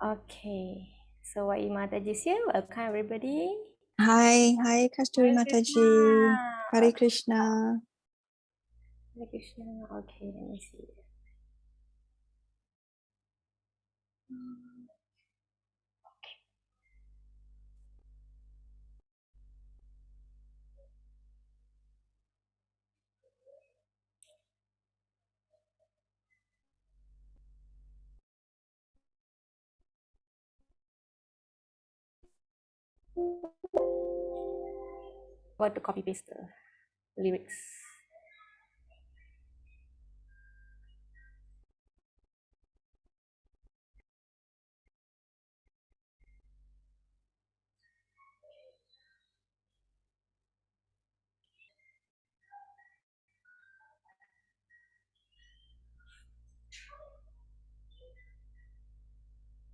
Okay, so Wai Mataji is here. Welcome everybody. Hi, Kasturi Mataji. Hare Krishna. Hare Krishna. Okay, let me see. What to copy paste the lyrics.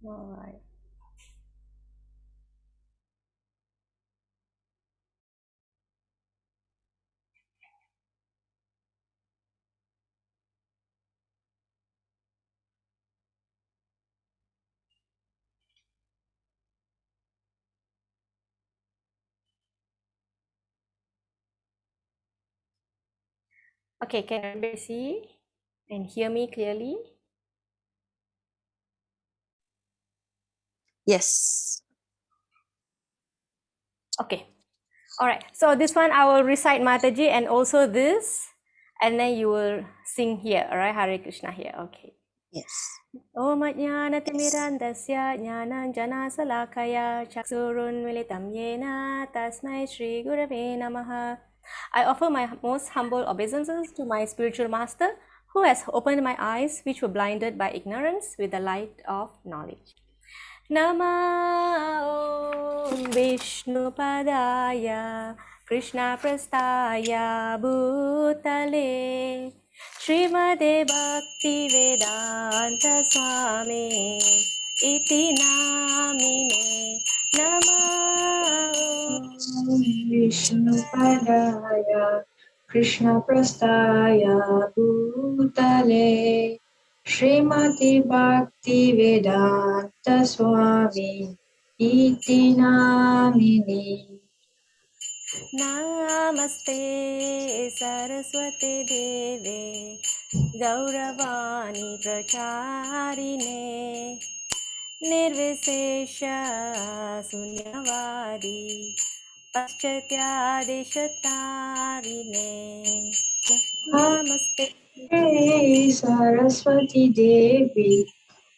All right. Okay, can everybody see and hear me clearly? Yes. Okay. All right. So this one I will recite Mataji and also this, and then you will sing here. All right, Hare Krishna here. Okay. Yes. Om Jnanatimirandasya Jnananjana Salakaya Chaksurunmilitam Yena Tasmai Shri Gurave Namaha. I offer my most humble obeisances to my spiritual master who has opened my eyes which were blinded by ignorance with the light of knowledge. Nama Om Vishnu Padaya Krishna Prastaya Bhutale Srimade Bhakti Vedanta Swami Iti Namine Nama Vishnu Padaya Krishna Prastaya Bhutale Srimati Bhakti Vedanta Swami Iti Namini Namaste Saraswati Deve Gauravani Pracharine Nirvisesha Sunyavadi Paschatyadeshatarine Namaste. Namaste Saraswati Devi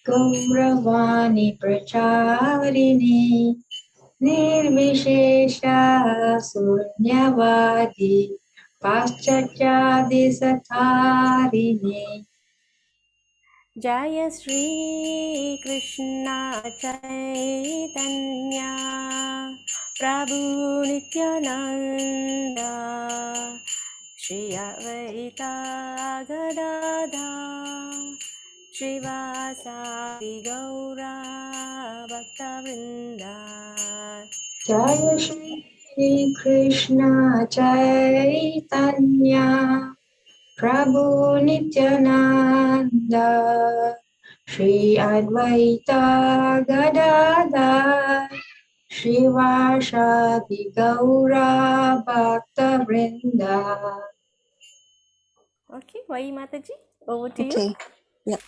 Gauravani Pracharini Nirvishesha Sunyavadi Paschatyadesatarine Jaya Shri Krishna Chaitanya Prabhu Nityananda Shri Advaita Gadadha Srivasadi Gaura Bhaktavrinda Jaya Shri Krishna Chaitanya Prabhu Nityananda Shri Advaita Gadadha Srivasadi Gaura Bhakta Vrinda. Okay, Vai Mataji, over to you. Okay. Yep.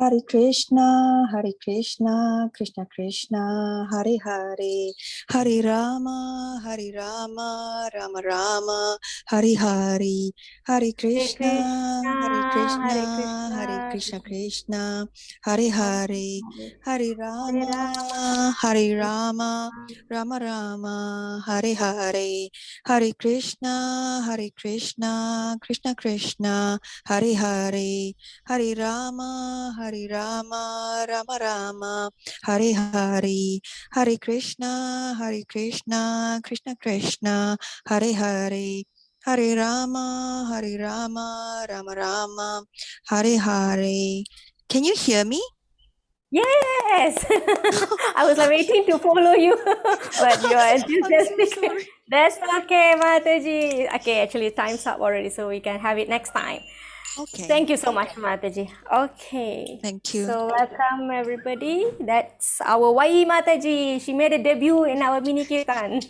Hare Krishna, Krishna Krishna, Hare Hare, Hare Rama, Rama Rama, Hare Hare, Hare Hare Krishna, Hare Hare Krishna, Krishna Krishna Krishna, Hare Hare Hare, Hare, Hare Hare Rama, Rama, Hare Rama Rama, Hare Hare, Hare Krishna, Krishna Krishna, Hare Hare, Hare Rama, Rama Rama, Hare Hare, Hare Krishna, Krishna Krishna, Hare Hare, Hare Rama, Rama Rama, Hare Hare. Can you hear me? Yes! I was like waiting to follow you, but you are I'm so enthusiastic. sorry. That's okay, Mataji. Okay, actually, time's up already, so we can have it next time. Okay. Thank you so much, Mataji. Okay. Thank you. So welcome everybody. That's our Wai Mataji. She made a debut in our mini kirtan.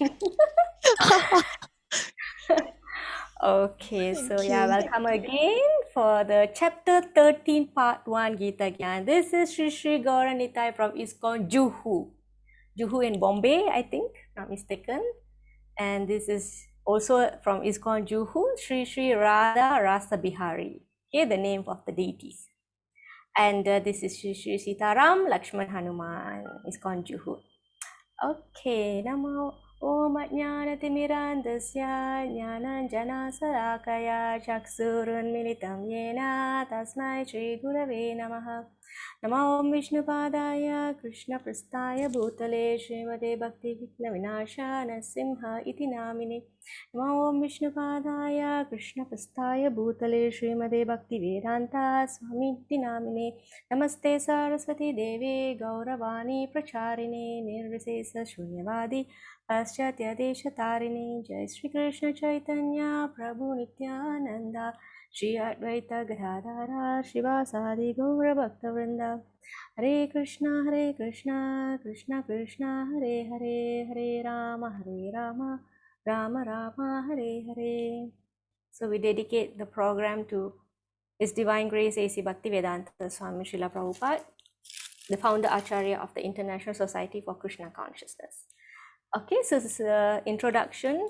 Okay, so Thank yeah, you. welcome again for the chapter 13, part 1 Gita Gyan. This is Sri Sri Gauranitai from ISKCON Juhu. Juhu in Bombay, I think, not mistaken. And this is also from ISKCON Juhu, Sri Sri Radha Rasa Bihari. Okay, the name of the deities. And this is Sri Sri Sitaram Lakshman Hanuman, ISKCON Juhu. Okay, Namo Om Ajnanatimirandasya Jnananjanasalakaya Chaksurunmilitam Yena Tasmai Shri Gurave Namaha. Namo Om Vishnupadaya Krishna Prasthaya Bhutale Srimade Bhakti Vigna Vinasha Nasimha Iti Namine. Namo Om Vishnupadaya Krishna Prasthaya Bhutale Srimade Bhakti Vedanta Swami Iti Namine. Namaste Saraswati Devi Gauravani Pracharine Nirvisesa Shunyavadi Paschatya Deshatarine. Jai Shri Krishna Chaitanya Prabhu Nityananda Shri Advaita Gadadhara Shivasadi Gaura Bhaktavrinda. Hare Krishna Krishna Krishna Hare Hare, Hare Rama Rama Rama Hare Hare. So we dedicate the program to His Divine Grace A.C. Bhaktivedanta Swami Srila Prabhupada, the founder Acharya of the International Society for Krishna Consciousness. Okay, so this is the introduction,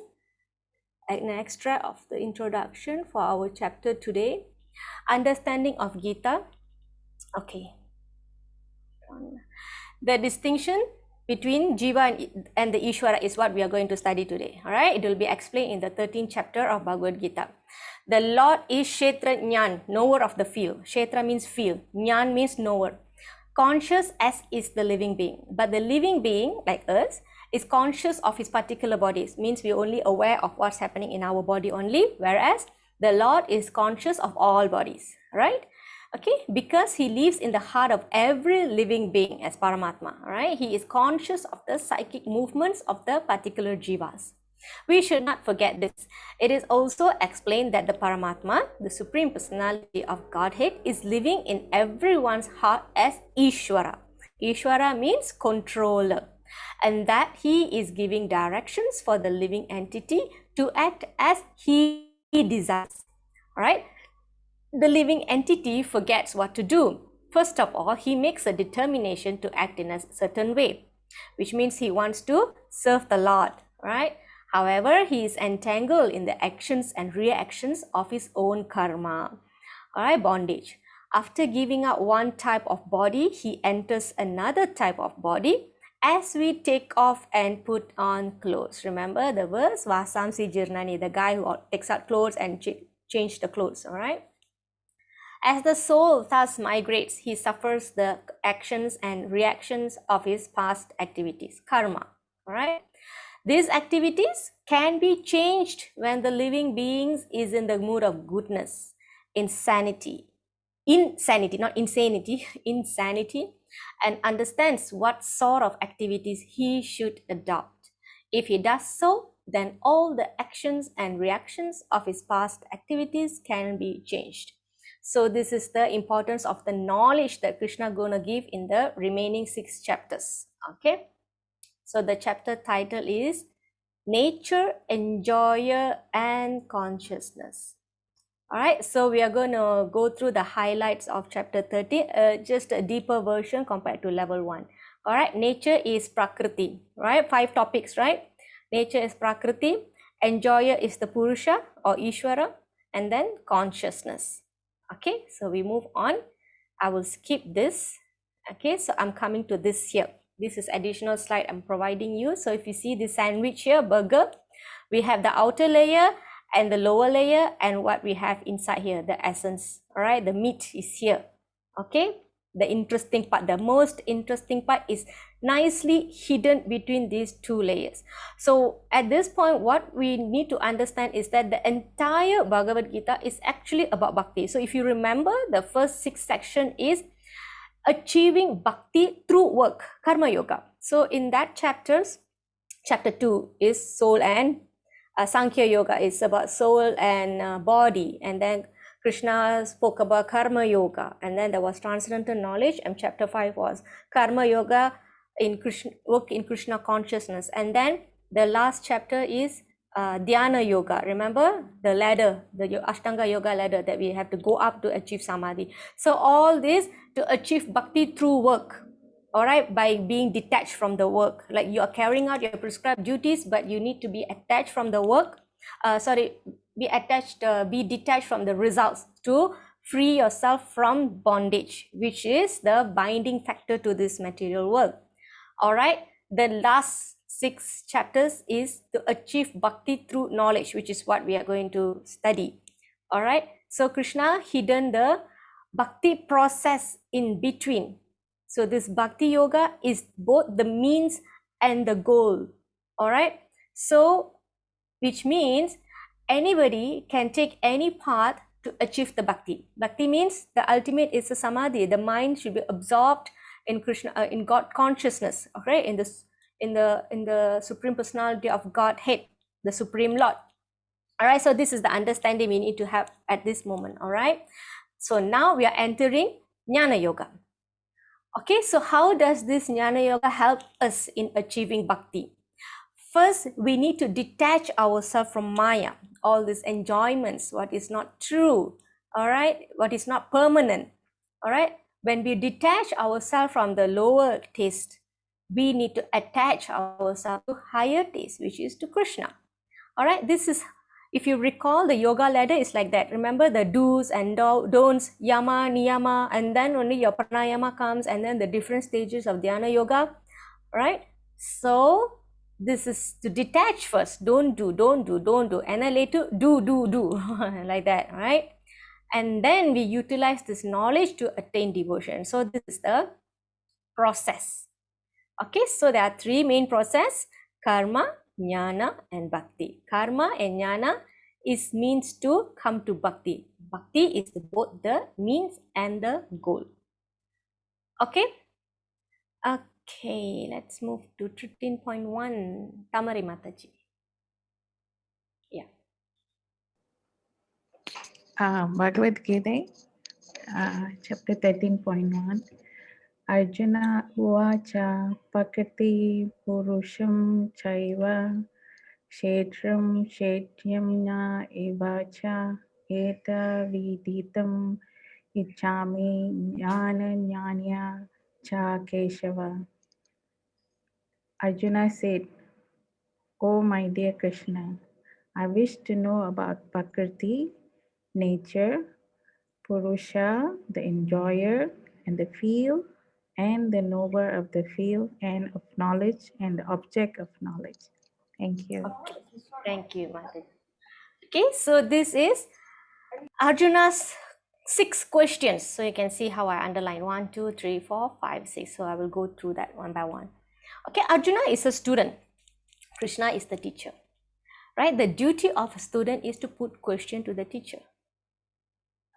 an extract of the introduction for our chapter today, Understanding of Gita. Okay. The distinction between Jiva and the Ishvara is what we are going to study today. All right, it will be explained in the 13th chapter of Bhagavad Gita. The Lord is Kshetra Jnan, knower of the field. Kshetra means field, Jnan means knower. Conscious as is the living being. But the living being, like us, is conscious of his particular bodies. Means we are only aware of what's happening in our body only, whereas the Lord is conscious of all bodies. Right? Okay, because he lives in the heart of every living being as Paramatma, right? He is conscious of the psychic movements of the particular jivas. We should not forget this. It is also explained that the Paramatma, the Supreme Personality of Godhead, is living in everyone's heart as Ishvara. Ishvara means controller, and that he is giving directions for the living entity to act as he desires, right? The living entity forgets what to do. First of all, he makes a determination to act in a certain way, which means he wants to serve the Lord, right? However, he is entangled in the actions and reactions of his own karma, all right, bondage. After giving up one type of body, he enters another type of body as we take off and put on clothes. Remember the verse, Vasamsi Jirnani, the guy who takes out clothes and change the clothes, all right? As the soul thus migrates, he suffers the actions and reactions of his past activities, karma. All right. These activities can be changed when the living being is in the mood of goodness, insanity, not insanity, insanity, and understands what sort of activities he should adopt. If he does so, then all the actions and reactions of his past activities can be changed. So this is the importance of the knowledge that Krishna gonna give in the remaining 6 chapters. Okay. So the chapter title is Nature, Enjoyer and Consciousness. All right. So we are going to go through the highlights of chapter 30, just a deeper version compared to level 1. All right. Nature is Prakriti, right? 5 topics, right? Nature is Prakriti. Enjoyer is the Purusha or Ishvara, and then consciousness. Okay, so we move on. I will skip this. Okay, so I'm coming to this here. This is additional slide I'm providing you. So if you see the sandwich here, burger, we have the outer layer and the lower layer, and what we have inside here, the essence. All right, the meat is here. Okay, the interesting part, the most interesting part is nicely hidden between these 2 layers. So at this point, what we need to understand is that the entire Bhagavad Gita is actually about bhakti. So if you remember, the first 6 section is achieving bhakti through work, karma yoga. So in that chapters, chapter 2 is soul and Sankhya yoga is about soul and body, and then Krishna spoke about karma yoga, and then there was transcendental knowledge, and chapter 5 was karma yoga in Krishna, work in Krishna consciousness, and then the last chapter is dhyana yoga. Remember the ladder, the Ashtanga yoga ladder that we have to go up to achieve samadhi. So all this to achieve bhakti through work, all right, by being detached from the work. Like you are carrying out your prescribed duties, but you need to be attached from the work. Be detached from the results to free yourself from bondage, which is the binding factor to this material world. All right, the last 6 chapters is to achieve bhakti through knowledge, which is what we are going to study. All right, so Krishna hidden the bhakti process in between. So this bhakti yoga is both the means and the goal. All right, so which means anybody can take any path to achieve the bhakti. Bhakti means the ultimate is the samadhi. The mind should be absorbed in Krishna, in God consciousness. Okay, in the supreme personality of Godhead, the supreme Lord. All right, so this is the understanding we need to have at this moment. All right, so now we are entering Jnana Yoga. Okay, so how does this Jnana Yoga help us in achieving bhakti? First, we need to detach ourselves from Maya, all these enjoyments, what is not true, all right, what is not permanent, all right. When we detach ourselves from the lower taste, we need to attach ourselves to higher taste, which is to Krishna. All right, this is, if you recall, the yoga ladder is like that. Remember the do's and don'ts, yama, niyama, and then only your pranayama comes, and then the different stages of dhyana yoga, right? So this is to detach first. Don't do, and then later do like that, right? And then we utilize this knowledge to attain devotion. So this is the process. Okay, so there are 3 main process: karma, jnana, and bhakti. Karma and jnana is means to come to bhakti. Bhakti is both the means and the goal. Okay. Okay, let's move to 13.1. Tamari Mataji. Yeah. Bhagavad Gita, chapter 13.1. Arjuna Uvacha Pakati Purusham Chaiva Kshetram Kshetyamna Evacha Eta Viditam Ichami Jnana Jnanya Cha Keshava. Arjuna said, "O my dear Krishna, I wish to know about Prakriti, nature, Purusha, the enjoyer, and the field, and the knower of the field and of knowledge, and the object of knowledge." Thank you. Okay. Thank you, Mataji. Okay, so this is Arjuna's 6 questions. So you can see how I underline 1, 2, 3, 4, 5, 6. So I will go through that one by one. Okay, Arjuna is a student. Krishna is the teacher. Right? The duty of a student is to put question to the teacher.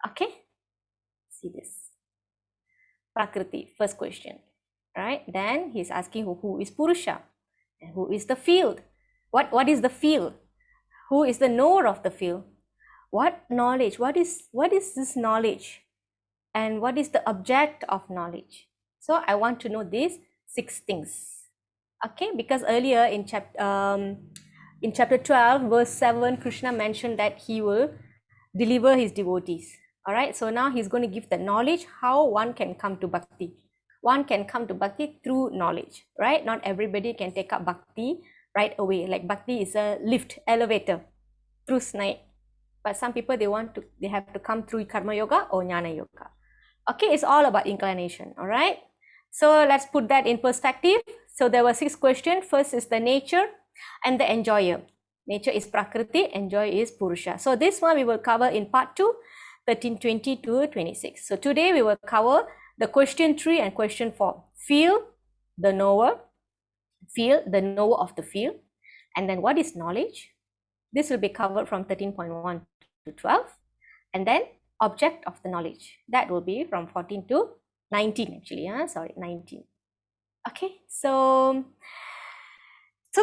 Okay? See this. Prakriti, first question. Right? Then he's asking who is Purusha and who is the field. What is the field? Who is the knower of the field? What knowledge? What is this knowledge? And what is the object of knowledge? So I want to know these 6 things. Okay, because earlier in chapter 12, verse 7, Krishna mentioned that he will deliver his devotees. All right, so now he's going to give the knowledge how one can come to bhakti. One can come to bhakti through knowledge, right? Not everybody can take up bhakti right away. Like bhakti is a lift, elevator, through snake. But some people, they have to come through karma yoga or jnana yoga. Okay, it's all about inclination. All right, so let's put that in perspective. So there were 6 questions. First is the nature and the enjoyer. Nature is Prakriti, enjoyer is Purusha. So this one we will cover in part 2, 1320 to 26. So today we will cover the question 3 and question 4. Field, the knower. Field, the knower of the field. And then what is knowledge? This will be covered from 13.1 to 12. And then object of the knowledge. That will be from 14 to 19 actually, sorry, 19. Okay, so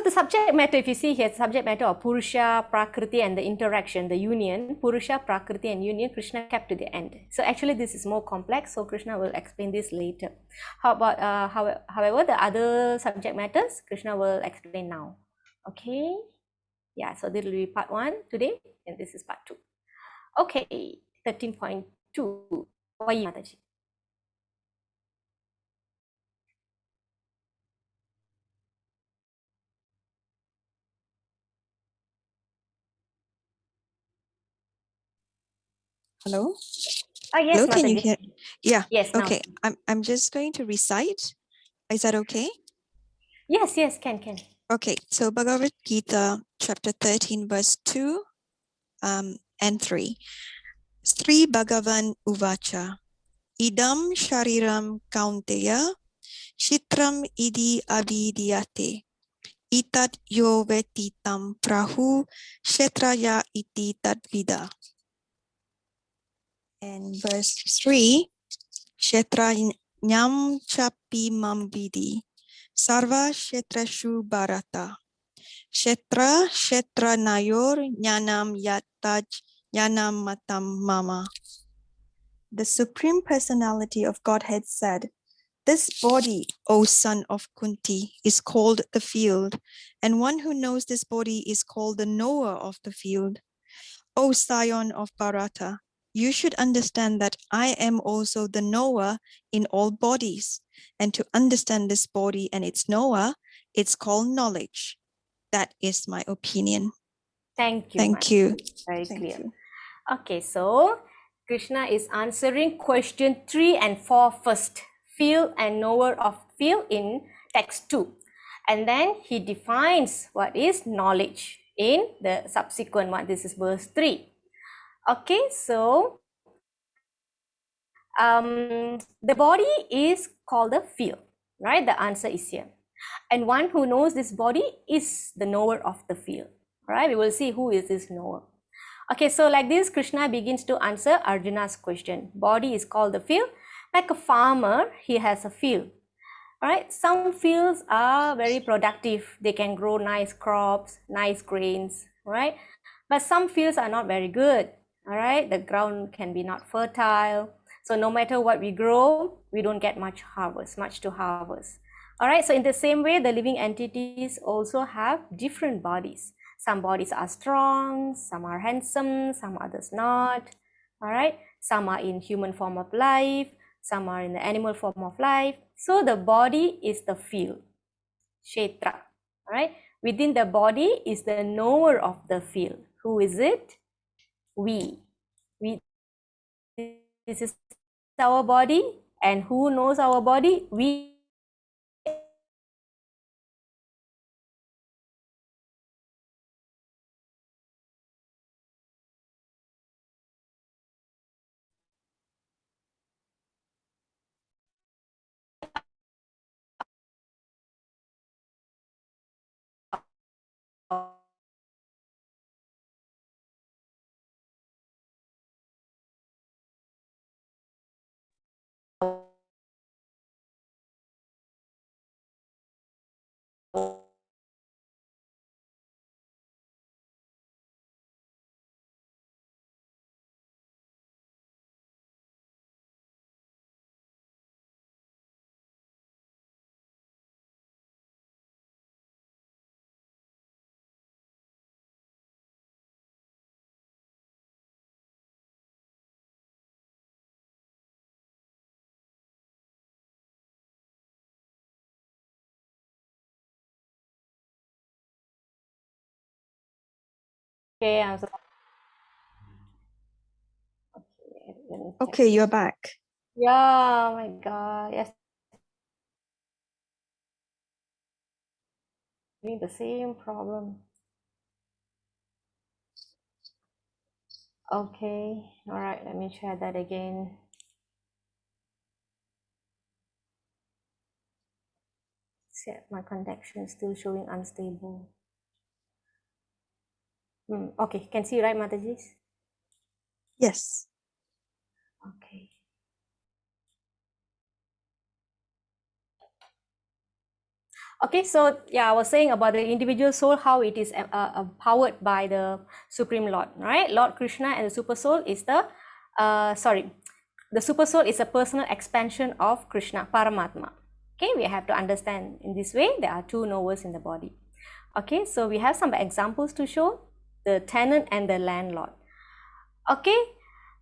the subject matter, if you see here, subject matter of Purusha, Prakriti, and the interaction, the union, Purusha, Prakriti, and union, Krishna kept to the end. So actually this is more complex, so Krishna will explain this later. How about, however, the other subject matters, Krishna will explain now. Okay, yeah, so this will be part 1 today, and this is part 2. Okay, 13.2. Why Mataji? Hello? Oh, yes, Hello, can you Mataji. hear? Yeah. Yes, now. Okay. I'm just going to recite. Is that okay? Yes, yes, can. Okay. So Bhagavad Gita, chapter 13, verse 2 and 3. Sri Bhagavan Uvacha. Idam Shariram Kaunteya Shitram Idi Avidiyate. Itat yo vetitam prahu Kshetraya iti tadvida. And verse 3. Kshetranyam chapi mamvidi. Sarva kshetrashu bharata. Kshetra nayor jnanam yataj jnanam matam mama. The Supreme Personality of Godhead said, "This body, O son of Kunti, is called the field, and one who knows this body is called the knower of the field. O scion of Bharata, you should understand that I am also the knower in all bodies, and to understand this body and its knower, it's called knowledge. That is my opinion." Thank you, Thank you. Mataji. Very Thank clear. you. Okay, so Krishna is answering question 3 and 4 first. Field and knower of field in text 2. And then he defines what is knowledge in the subsequent one. This is verse 3. Okay, so the body is called the field, right? The answer is here. And one who knows this body is the knower of the field, right? We will see who is this knower. Okay, so like this, Krishna begins to answer Arjuna's question. Body is called the field. Like a farmer, he has a field. Right? Some fields are very productive. They can grow nice crops, nice grains, right? But some fields are not very good. All right, the ground can be not fertile. So no matter what we grow, we don't get much to harvest. All right, so in the same way, the living entities also have different bodies. Some bodies are strong, some are handsome, some others not. All right, some are in human form of life, some are in the animal form of life. So the body is the field, Kshetra. All right, within the body is the knower of the field. Who is it? We. This is our body, and who knows our body? We. Okay, I'm so okay. Okay, you're back. Yeah, oh my God. Yes, the same problem. Okay, all right, let me try that again. See, my connection is still showing unstable. Okay, can see right, Mataji? Yes. Okay. Okay, so yeah, I was saying about the individual soul, how it is powered by the Supreme Lord, right? Lord Krishna and the Super Soul is the Super Soul is a personal expansion of Krishna, Paramatma. Okay, we have to understand in this way, there are two knowers in the body. Okay, so we have some examples to show, the tenant and the landlord. Okay,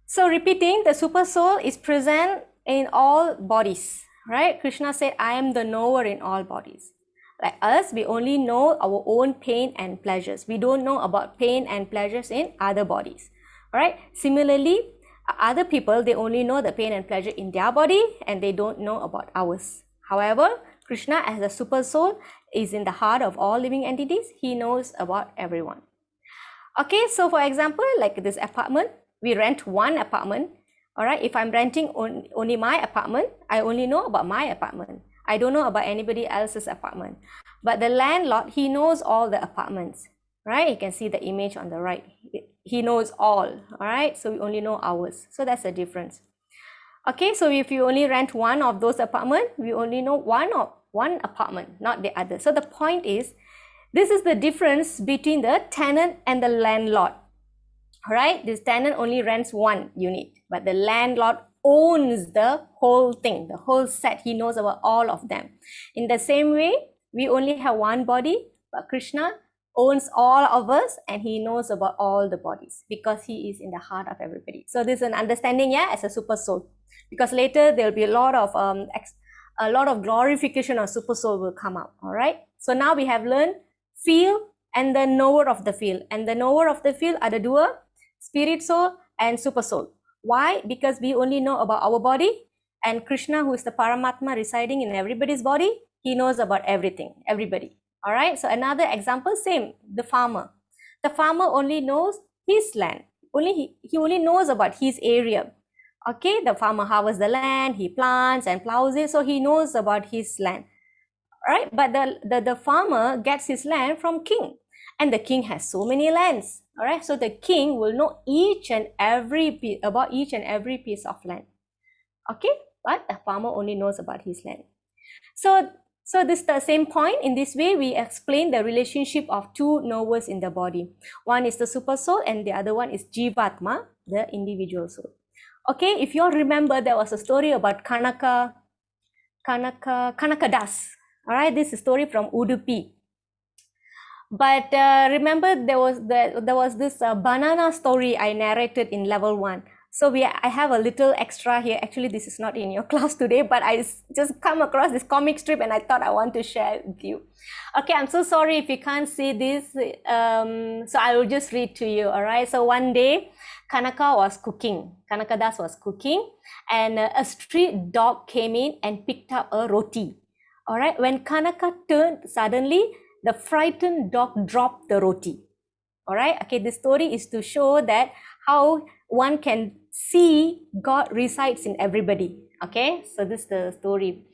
so repeating, the Super Soul is present in all bodies, right? Krishna said, I am the knower in all bodies. Like us, we only know our own pain and pleasures. We don't know about pain and pleasures in other bodies. All right. Similarly, other people, they only know the pain and pleasure in their body and they don't know about ours. However, Krishna as a super soul is in the heart of all living entities. He knows about everyone. Okay, so for example, like this apartment, we rent one apartment. All right, if I'm renting only my apartment, I only know about my apartment. I don't know about anybody else's apartment. But the landlord, he knows all the apartments, right? You can see the image on the right. He knows all right? So we only know ours. So that's the difference. Okay, so if you only rent one of those apartments, we only know one apartment, not the other. So the point is, this is the difference between the tenant and the landlord. All right, this tenant only rents one unit, but the landlord owns the whole thing, the whole set. He knows about all of them. In the same way, we only have one body, but Krishna owns all of us and he knows about all the bodies because he is in the heart of everybody. So this is an understanding, yeah, as a super soul. Because later there will be a lot of glorification of super soul will come out. All right. So now we have learned field and the knower of the field, and the knower of the field are the doer, spirit soul and super soul. Why? Because we only know about our body, and Krishna, who is the Paramatma residing in everybody's body, he knows about everything, everybody. All right. So another example, same, the farmer. The farmer only knows his land. He only knows about his area. Okay, the farmer harvests the land, he plants and plows it, so he knows about his land. Right? But the farmer gets his land from king, and the king has so many lands. All right, so the king will know about each and every piece of land. Okay, but the farmer only knows about his land. So this is the same point. In this way, we explain the relationship of two knowers in the body. One is the super soul, and the other one is Jivatma, the individual soul. Okay, if you all remember, there was a story about Kanaka Das. All right, this is a story from Udupi. But remember, there was this banana story I narrated in level 1. So I have a little extra here. Actually, this is not in your class today, but I just come across this comic strip and I thought I want to share it with you. Okay, I'm so sorry if you can't see this. So I will just read to you. All right. So one day, Kanaka was cooking. Kanaka Das was cooking, and a street dog came in and picked up a roti. All right. When Kanaka turned, suddenly the frightened dog dropped the roti. All right. Okay. This story is to show that how one can see God resides in everybody. Okay. So this is the story.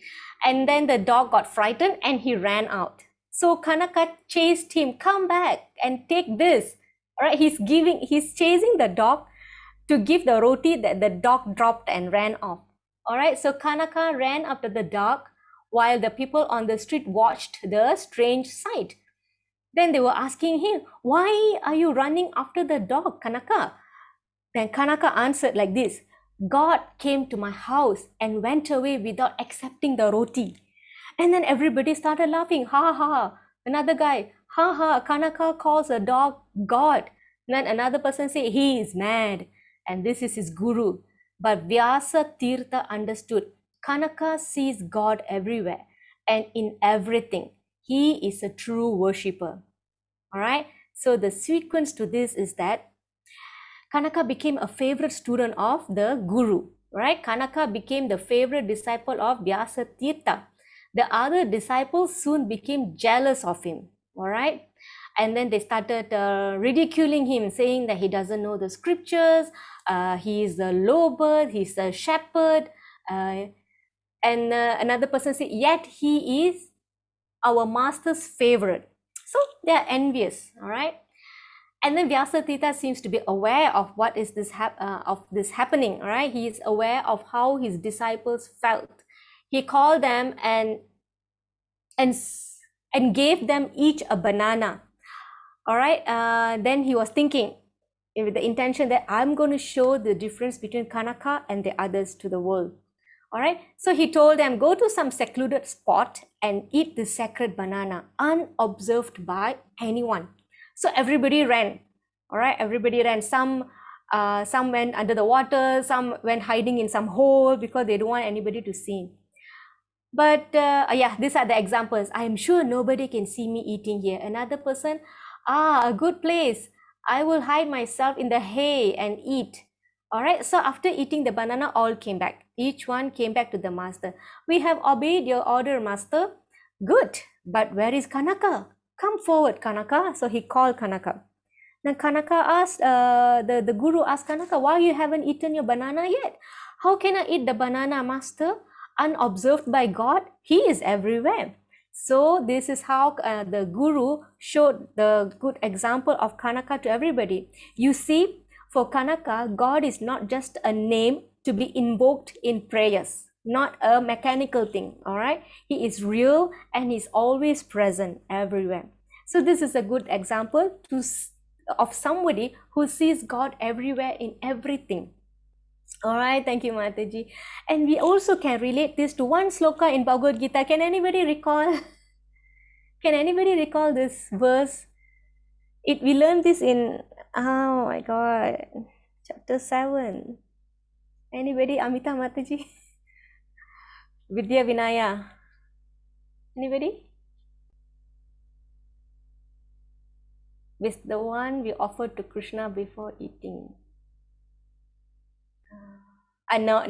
And then the dog got frightened and he ran out. So Kanaka chased him, come back and take this. All right. He's chasing the dog to give the roti that the dog dropped and ran off. All right. So Kanaka ran after the dog while the people on the street watched the strange sight. Then they were asking him, why are you running after the dog, Kanaka? Then Kanaka answered like this, God came to my house and went away without accepting the roti. And then everybody started laughing, ha ha. Another guy, ha ha, Kanaka calls a dog God. And then another person said, he is mad and this is his guru. But Vyasa Tirtha understood, Kanaka sees God everywhere and in everything. He is a true worshipper. All right. So the sequence to this is that Kanaka became a favorite student of the guru. Right. Kanaka became the favorite disciple of Vyasa Tirtha. The other disciples soon became jealous of him. All right. And then they started ridiculing him, saying that he doesn't know the scriptures. He is a lowbird. He's a shepherd. And another person said, yet he is our master's favorite. So they are envious, all right? And then Vyasatirtha seems to be aware of what is this happening, all right? He is aware of how his disciples felt. He called them and and gave them each a banana. All right, then he was thinking with the intention that I'm going to show the difference between Kanaka and the others to the world. All right, so he told them, go to some secluded spot and eat the sacred banana unobserved by anyone. So everybody ran. All right, everybody ran. Some went under the water, some went hiding in some hole because they don't want anybody to see. But yeah, these are the examples. I am sure nobody can see me eating here. Another person, a good place. I will hide myself in the hay and eat. All right, so after eating the banana, all came back. Each one came back to the master. We have obeyed your order, master. Good, but where is Kanaka? Come forward, Kanaka. So he called Kanaka. Then Kanaka asked, the guru asked Kanaka, why you haven't eaten your banana yet? How can I eat the banana, master? Unobserved by God, he is everywhere. So this is how the guru showed the good example of Kanaka to everybody. You see, for Kanaka, God is not just a name to be invoked in prayers, not a mechanical thing, all right? He is real and he's always present everywhere. So this is a good example of somebody who sees God everywhere in everything. All right, thank you, Mataji. And we also can relate this to one sloka in Bhagavad Gita. Can anybody recall? Can anybody recall this verse? We learned this in, oh my God, chapter 7. Anybody? Amita, Mataji? Vidya Vinaya. Anybody? With the one we offered to Krishna before eating. No,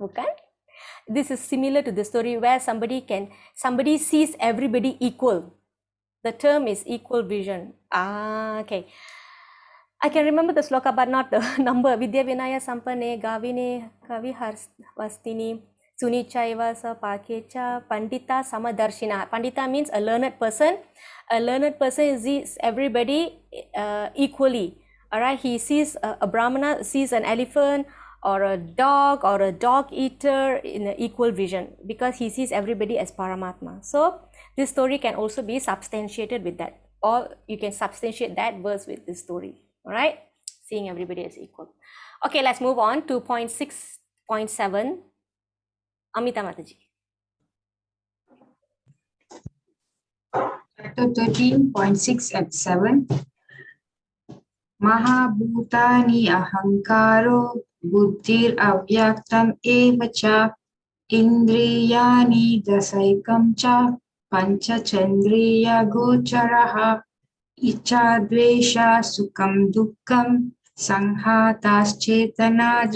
bukan. This is similar to the story where somebody sees everybody equal. The term is equal vision. Okay. I can remember the sloka, but not the number. Vidya Vinaya Sampane Gavine Kavi Vastini Sunichaiva Sa Pakecha Pandita Samadarshina. Pandita means a learned person. A learned person sees everybody equally. Alright, he sees a Brahmana sees an elephant or a dog eater in an equal vision because he sees everybody as Paramatma. So this story can also be substantiated with that, or you can substantiate that verse with this story. All right, seeing everybody as equal. Okay, let's move on to 6.7. Amita Mataji. Chapter 13.6 and 7. Mahabhutani ahankaro buddhir avyaktam evacha indriyani dasaikam cha pancha chandriya gocharaha ichadvesha sukham dukkam sanghataschetana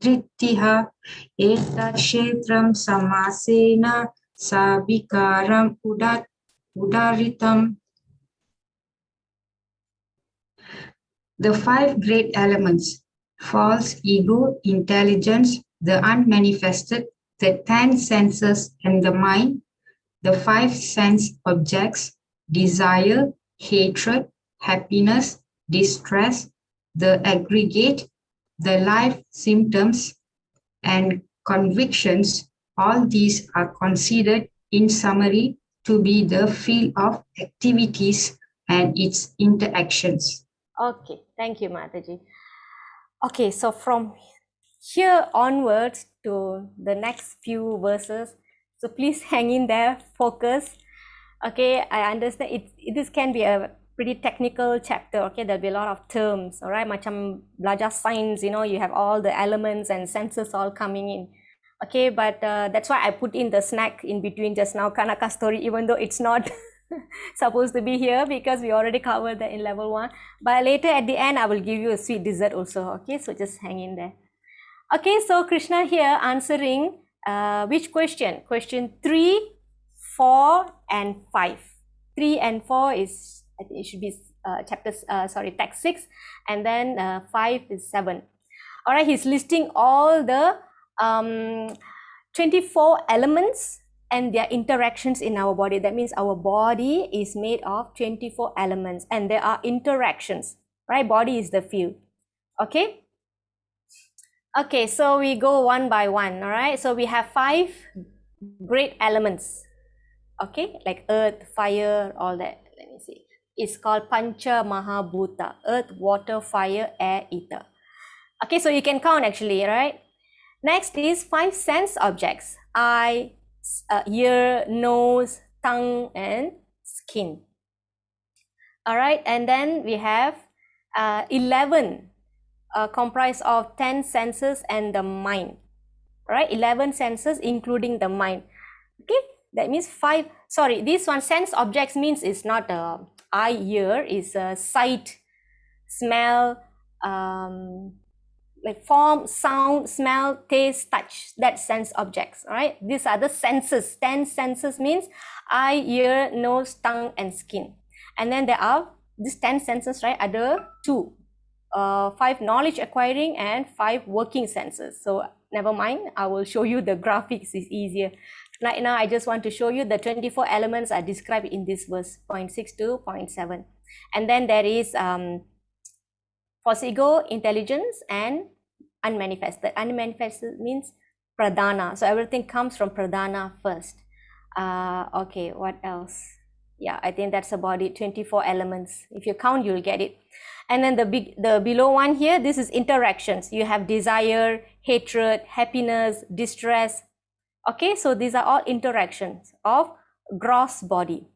drittiha etashetram samasena sabikaram udaritam. The five great elements: false ego, intelligence, the unmanifested, the 10 senses and the mind, the 5 sense objects, desire, hatred, happiness, distress, the aggregate, the life symptoms, and convictions, all these are considered in summary to be the field of activities and its interactions. Okay, thank you, Mataji. Okay, so from here onwards to the next few verses, so please hang in there, focus. Okay, I understand this can be a pretty technical chapter. Okay, there'll be a lot of terms. All right, macam belajar science, you have all the elements and senses all coming in. Okay, but that's why I put in the snack in between just now, Kanaka story, even though it's not supposed to be here because we already covered that in level 1. But later at the end, I will give you a sweet dessert also. Okay, so just hang in there. Okay, so Krishna here answering which question? Question 3, 4, and 5. 3 and 4 is, I think it should be text 6, and then 5 is 7. All right, he's listing all the 24 elements and their interactions in our body. That means our body is made of 24 elements and there are interactions, right? Body is the field. Okay. Okay, so we go one by one. All right, so we have 5 great elements. Okay, like earth, fire, all that. Let me see. It's called Pancha Mahabhuta, earth, water, fire, air, ether. Okay, so you can count actually, right? Next is 5 sense objects: eye, ear, nose, tongue, and skin. All right, and then we have 11 comprised of 10 senses and the mind. All right, 11 senses including the mind. Okay, that means 5. Sorry, this one sense objects means it's not eye, ear, is sight, smell, like form, sound, smell, taste, touch. That's sense objects. All right, these are the senses. 10 senses means eye, ear, nose, tongue, and skin. And then there are these 10 senses, right? Other 2, 5 knowledge acquiring and 5 working senses. So never mind, I will show you the graphics, is easier. Right now, I just want to show you the 24 elements are described in this verse, 0.6 to 0.7. And then there is false ego, intelligence, and unmanifested. Unmanifested means pradhana. So everything comes from pradhana first. Okay, what else? Yeah, I think that's about it. 24 elements. If you count, you'll get it. And then the below one here, this is interactions. You have desire, hatred, happiness, distress. Okay, so these are all interactions of gross body.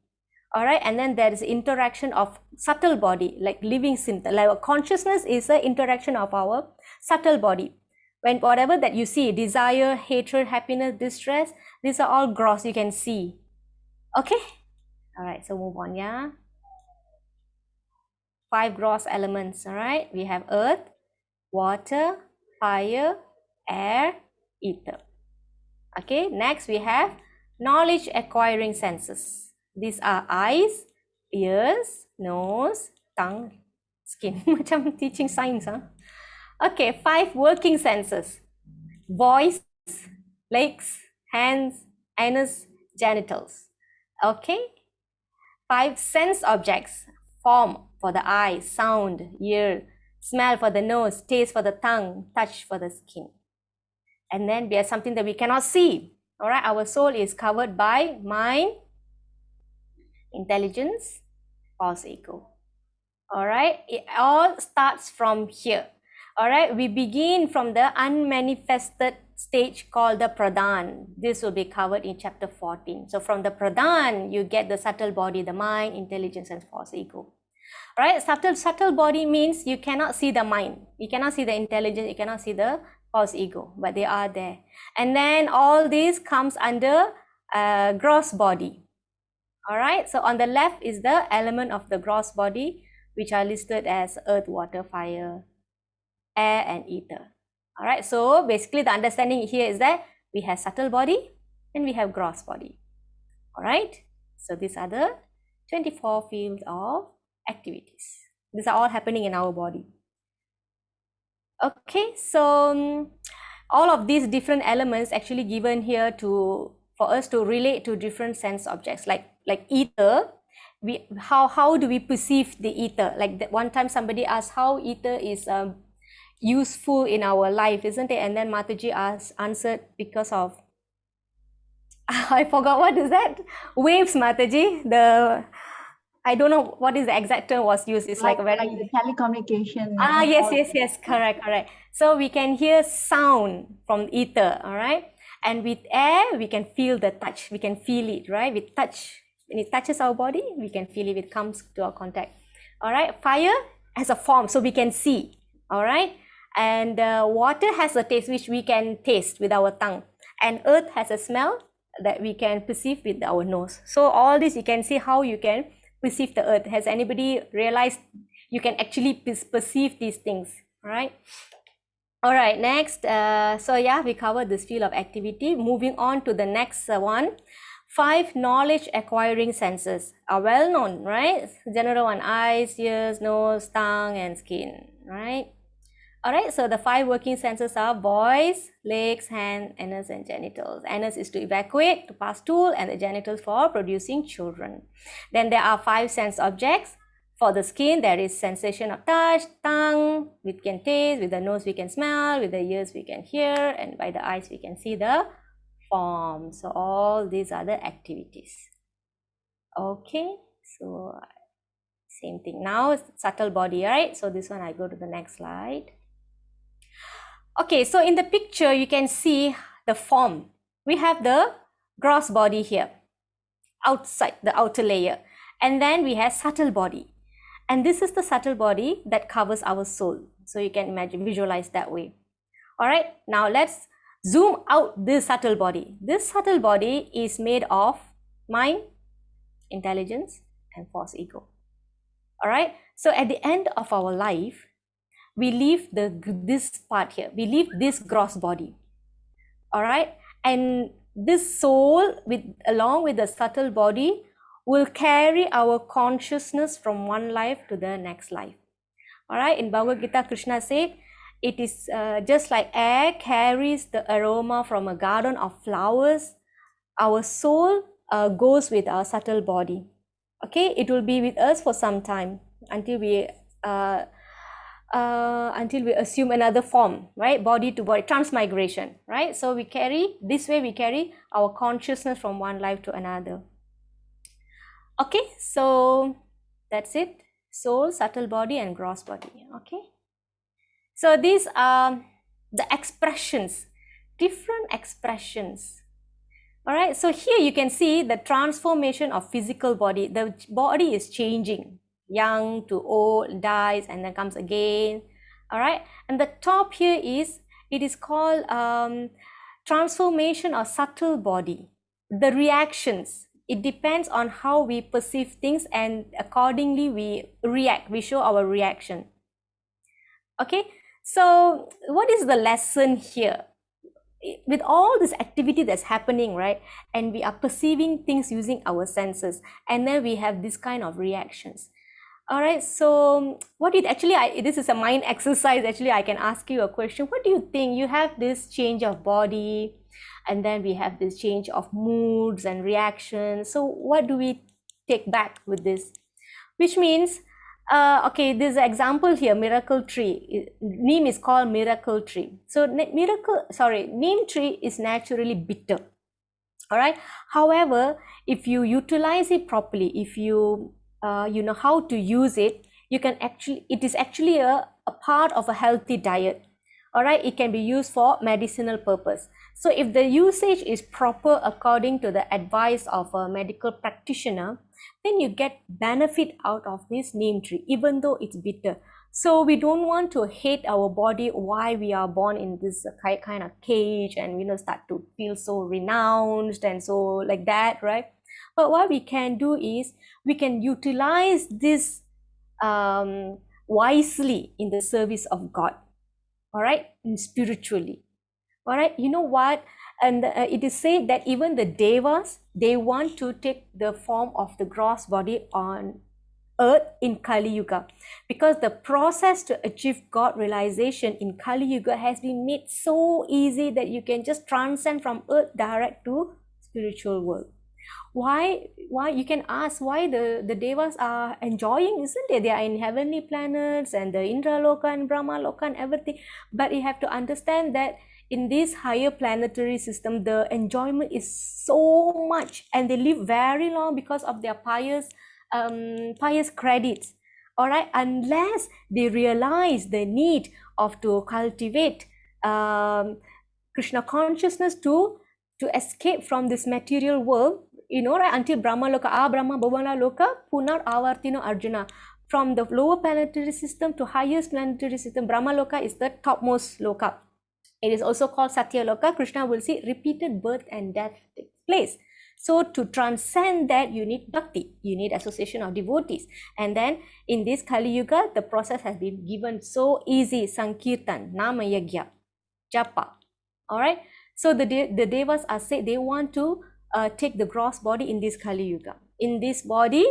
All right, and then there is interaction of subtle body, like living symptom. Like our consciousness is the interaction of our subtle body. When whatever that you see, desire, hatred, happiness, distress, these are all gross, you can see. Okay, all right, so move on, yeah. 5 gross elements. All right, we have earth, water, fire, air, ether. Okay, next we have knowledge acquiring senses. These are eyes, ears, nose, tongue, skin. Macam teaching science, huh? Okay, 5 working senses: voice, legs, hands, anus, genitals. Okay, 5 sense objects: form for the eye, sound, ear, smell for the nose, taste for the tongue, touch for the skin. And then we have something that we cannot see. All right, our soul is covered by mind, intelligence, false ego. All right, it all starts from here. All right, we begin from the unmanifested stage called the pradhan. This will be covered in chapter 14. So from the pradhan, you get the subtle body, the mind, intelligence, and false ego. All right, subtle body means you cannot see the mind, you cannot see the intelligence, you cannot see the false ego, but they are there. And then all this comes under gross body. All right, so on the left is the element of the gross body, which are listed as earth, water, fire, air, and ether. All right, so basically the understanding here is that we have subtle body and we have gross body. All right, so these are the 24 fields of activities. These are all happening in our body. Okay, so all of these different elements actually given here for us to relate to different sense objects, like ether. How do we perceive the ether? Like that one time somebody asked how ether is useful in our life, isn't it? And then Mataji answered because of I forgot what is that? Waves, Mataji. I don't know what is the exact term was used. It's like a very the telecommunication. yes, correct. So we can hear sound from ether, all right? And with air, we can feel the touch. We can feel it, right? With touch, when it touches our body, we can feel it. It comes to our contact, all right? Fire has a form, so we can see, all right? And water has a taste, which we can taste with our tongue. And earth has a smell that we can perceive with our nose. So all this, you can see how you can perceive the earth. Has anybody realized you can actually perceive these things, right? All right, next. So yeah, we covered this field of activity. Moving on to the next one. 5 knowledge acquiring senses are well known, right? General one: eyes, ears, nose, tongue, and skin, right? All right, so the 5 working senses are voice, legs, hand, anus, and genitals. Anus is to evacuate, to pass stool, and the genitals for producing children. Then there are 5 sense objects. For the skin, there is sensation of touch, tongue, we can taste, with the nose we can smell, with the ears we can hear, and by the eyes we can see the form. So all these are the activities. Okay, so same thing. Now it's subtle body, right? So this one, I go to the next slide. Okay, so in the picture, you can see the form. We have the gross body here, outside the outer layer. And then we have subtle body. And this is the subtle body that covers our soul. So you can imagine, visualize that way. All right, now let's zoom out this subtle body. This subtle body is made of mind, intelligence, and false ego. All right, so at the end of our life, we leave this part here. We leave this gross body. All right, and this soul, along with the subtle body, will carry our consciousness from one life to the next life. All right, in Bhagavad Gita, Krishna said, it is just like air carries the aroma from a garden of flowers. Our soul goes with our subtle body. Okay, it will be with us for some time until we assume another form, right? Body to body, transmigration, right? So we carry our consciousness from one life to another. Okay, so that's it. Soul, subtle body, and gross body. Okay, so these are the expressions, different expressions. All right, so here you can see the transformation of physical body. The body is changing, young to old, dies, and then comes again. All right, and the top here it is called transformation of subtle body. The reactions, it depends on how we perceive things, and accordingly we react, we show our reaction. Okay, so what is the lesson here? With all this activity that's happening, right, and we are perceiving things using our senses, and then we have this kind of reactions. All right, so what it actually, this is a mind exercise. Actually, I can ask you a question. What do you think? You have this change of body, and then we have this change of moods and reactions. So what do we take back with this? Which means, okay, there's an example here, miracle tree. Neem is called miracle tree. So neem tree is naturally bitter. All right. However, if you utilize it properly, if you know how to use it, it is actually a part of a healthy diet. All right, it can be used for medicinal purpose. So if the usage is proper according to the advice of a medical practitioner, then you get benefit out of this neem tree, even though it's bitter. So we don't want to hate our body, why we are born in this kind of cage, and start to feel so renounced and so like that, right? But what we can do is we can utilize this wisely in the service of God. All right, and spiritually. All right, you know what? And it is said that even the devas, they want to take the form of the gross body on earth in Kali Yuga, because the process to achieve God realization in Kali Yuga has been made so easy that you can just transcend from earth direct to spiritual world. Why you can ask why the devas are enjoying, isn't it? They are in heavenly planets and the Indra Loka and Brahma Loka and everything. But you have to understand that in this higher planetary system, the enjoyment is so much, and they live very long because of their pious credits. All right, unless they realize the need of to cultivate Krishna consciousness to escape from this material world, right, until Brahma Loka, Brahma Bhavana Loka, Punar Avartino Arjuna. From the lower planetary system to highest planetary system, Brahma Loka is the topmost Loka. It is also called Satya Loka. Krishna will see repeated birth and death take place. So to transcend that, you need bhakti, you need association of devotees. And then in this Kali Yuga, the process has been given so easy: Sankirtan, Nama Yagya, Japa. All right. So the devas are said they want to take the gross body in this Kali Yuga. In this body,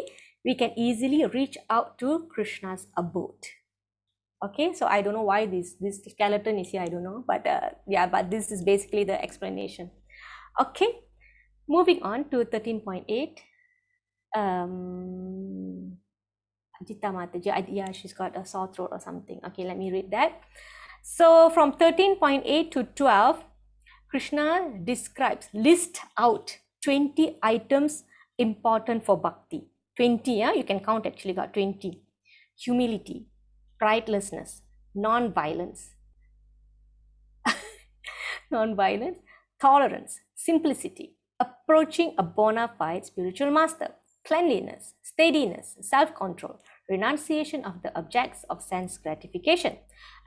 we can easily reach out to Krishna's abode. Okay, so I don't know why this skeleton is here, I don't know, but yeah, but this is basically the explanation. Okay, moving on to 13.8. Ajita Mataji, yeah, she's got a sore throat or something. Okay, let me read that. So from 13.8 to 12, Krishna lists out 20 items important for bhakti. 20, yeah, you can count actually, got 20. Humility, pridelessness, non-violence, non-violence, tolerance, simplicity, approaching a bona fide spiritual master, cleanliness, steadiness, self-control, renunciation of the objects of sense gratification,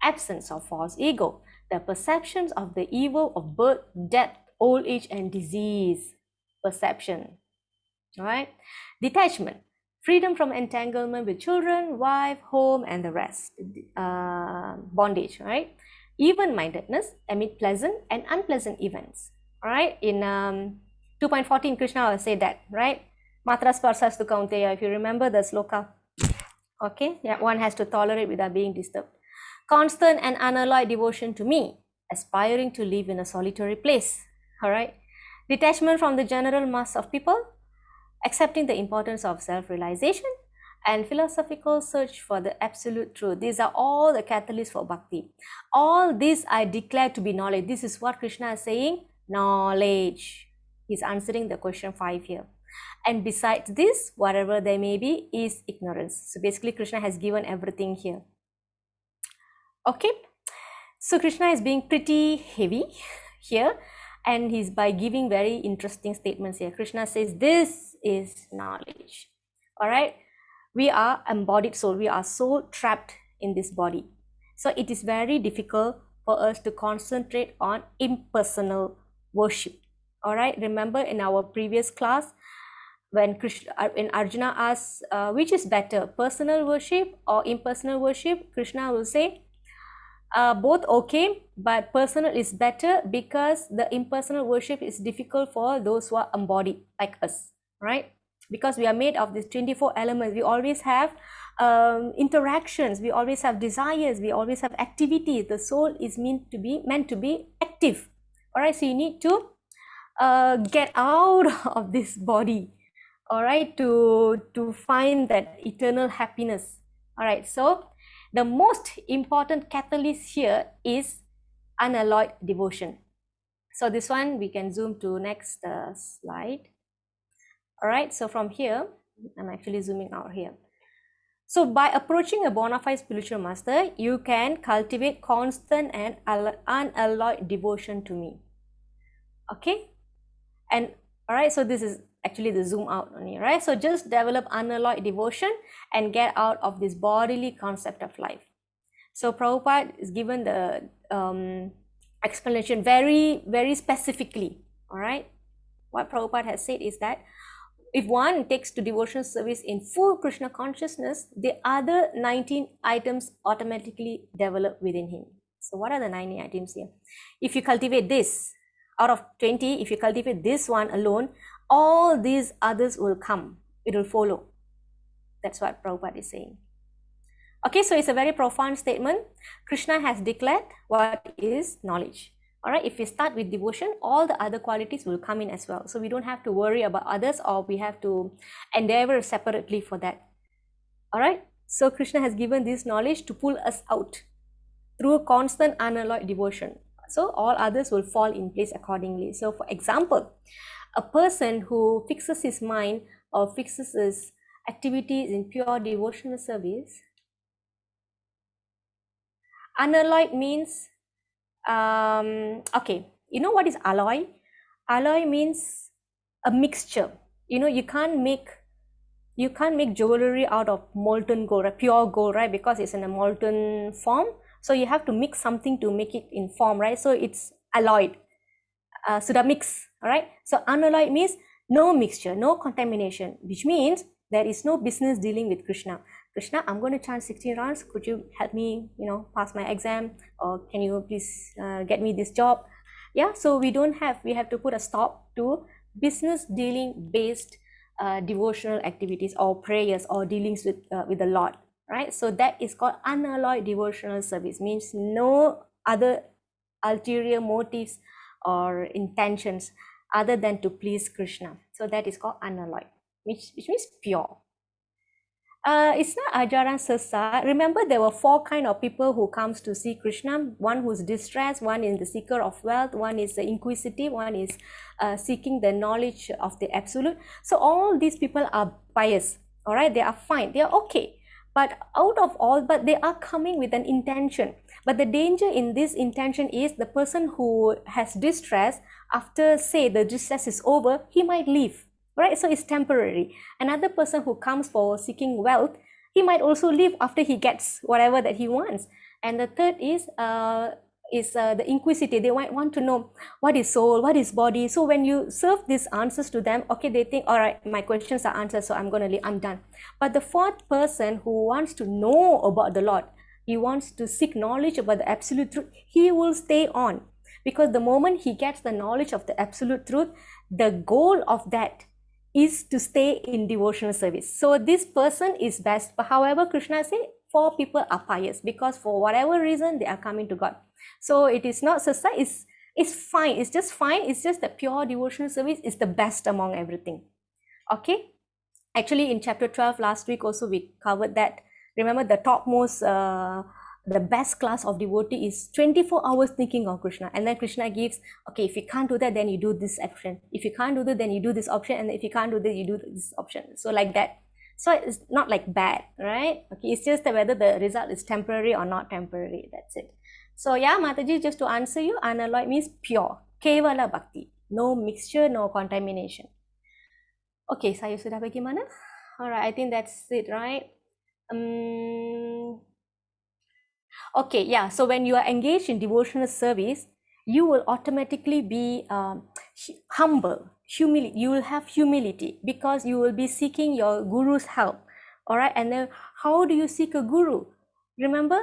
absence of false ego, the perceptions of the evil of birth, death, old age, and disease. Perception, right? Detachment, freedom from entanglement with children, wife, home, and the rest. Bondage, right? Even-mindedness amid pleasant and unpleasant events. All right, in 2.14, Krishna will say that, right? Matra sparsas tu kaunteya, if you remember the sloka. Okay, yeah, one has to tolerate without being disturbed. Constant and unalloyed devotion to me, aspiring to live in a solitary place. All right, detachment from the general mass of people, accepting the importance of self-realization, and philosophical search for the absolute truth. These are all the catalysts for bhakti. All this I declare to be knowledge. This is what Krishna is saying, knowledge. He's answering the question 5 here. And besides this, whatever there may be is ignorance. So basically Krishna has given everything here. Okay, so Krishna is being pretty heavy here, and he's by giving very interesting statements here. Krishna says this is knowledge. All right, we are embodied soul, we are soul trapped in this body, so it is very difficult for us to concentrate on impersonal worship. All right, remember in our previous class when Arjuna asks which is better, personal worship or impersonal worship, Krishna will say both okay, but personal is better because the impersonal worship is difficult for those who are embodied like us, right? Because we are made of these 24 elements. We always have interactions, we always have desires, we always have activities. The soul is meant to be active. All right, so you need to get out of this body, all right, to find that eternal happiness. All right, so the most important catalyst here is unalloyed devotion. So this one we can zoom to next slide. All right, so from here, I'm actually zooming out here. So by approaching a bona fide spiritual master, you can cultivate constant and unalloyed devotion to me. Okay, and all right, so this is actually the zoom out only, right? So just develop unalloyed devotion and get out of this bodily concept of life. So Prabhupada is given the explanation very, very specifically, all right? What Prabhupada has said is that if one takes to devotional service in full Krishna consciousness, the other 19 items automatically develop within him. So what are the 19 items here? If you cultivate this, out of 20, if you cultivate this one alone, all these others will come. It will follow. That's what Prabhupada is saying. Okay, so it's a very profound statement. Krishna has declared what is knowledge. All right, if we start with devotion, all the other qualities will come in as well. So we don't have to worry about others, or we have to endeavor separately for that. All right, so Krishna has given this knowledge to pull us out through constant unalloyed devotion. So all others will fall in place accordingly. So for example, a person who fixes his mind or fixes his activities in pure devotional service, unalloyed means, okay, you know what is alloy? Alloy means a mixture. You know, you can't make jewelry out of molten gold, right? Pure gold, right? Because it's in a molten form. So you have to mix something to make it in form, right? So it's alloyed. Sudah mix, all right? So unalloyed means no mixture, no contamination, which means there is no business dealing with Krishna. Krishna, I'm going to chant 16 rounds. Could you help me, pass my exam? Or can you please get me this job? Yeah, so we have to put a stop to business dealing based devotional activities or prayers or dealings with the Lord, right? So that is called unalloyed devotional service, means no other ulterior motives or intentions other than to please Krishna. So that is called unalloyed, which means pure. It's not ajaran sesat. Remember, there were 4 kind of people who comes to see Krishna. One who's distressed, one is the seeker of wealth, one is the inquisitive, one is seeking the knowledge of the absolute. So all these people are pious. All right, they are fine. They are okay. But out of all, but they are coming with an intention. But the danger in this intention is the person who has distress, after say the distress is over, he might leave. Right, so it's temporary. Another person who comes for seeking wealth, he might also leave after he gets whatever that he wants. And the third is the inquisitive. They might want to know what is soul, what is body. So when you serve these answers to them, okay, they think, all right, my questions are answered, so I'm going to leave, I'm done. But the fourth person who wants to know about the Lord, he wants to seek knowledge about the absolute truth, he will stay on. Because the moment he gets the knowledge of the absolute truth, the goal of that is to stay in devotional service. So this person is best. But however, Krishna said 4 people are pious because for whatever reason they are coming to God. So it is not sasa, it's fine. It's just fine. It's just that pure devotional service is the best among everything. Okay. Actually, in chapter 12 last week also we covered that. Remember, the topmost the best class of devotee is 24 hours thinking of Krishna. And then Krishna gives, okay, if you can't do that, then you do this option. If you can't do that, then you do this option. And if you can't do this, you do this option. So like that. So it's not like bad, right? Okay, it's just that whether the result is temporary or not temporary. That's it. So yeah, Mataji, just to answer you, unalloyed means pure. Kevala bhakti. No mixture, no contamination. Okay, saya sudah bagaimana? Alright, I think that's it, right? Okay, yeah. So when you are engaged in devotional service, you will automatically be humble, humility. You will have humility because you will be seeking your guru's help. All right. And then how do you seek a guru? Remember,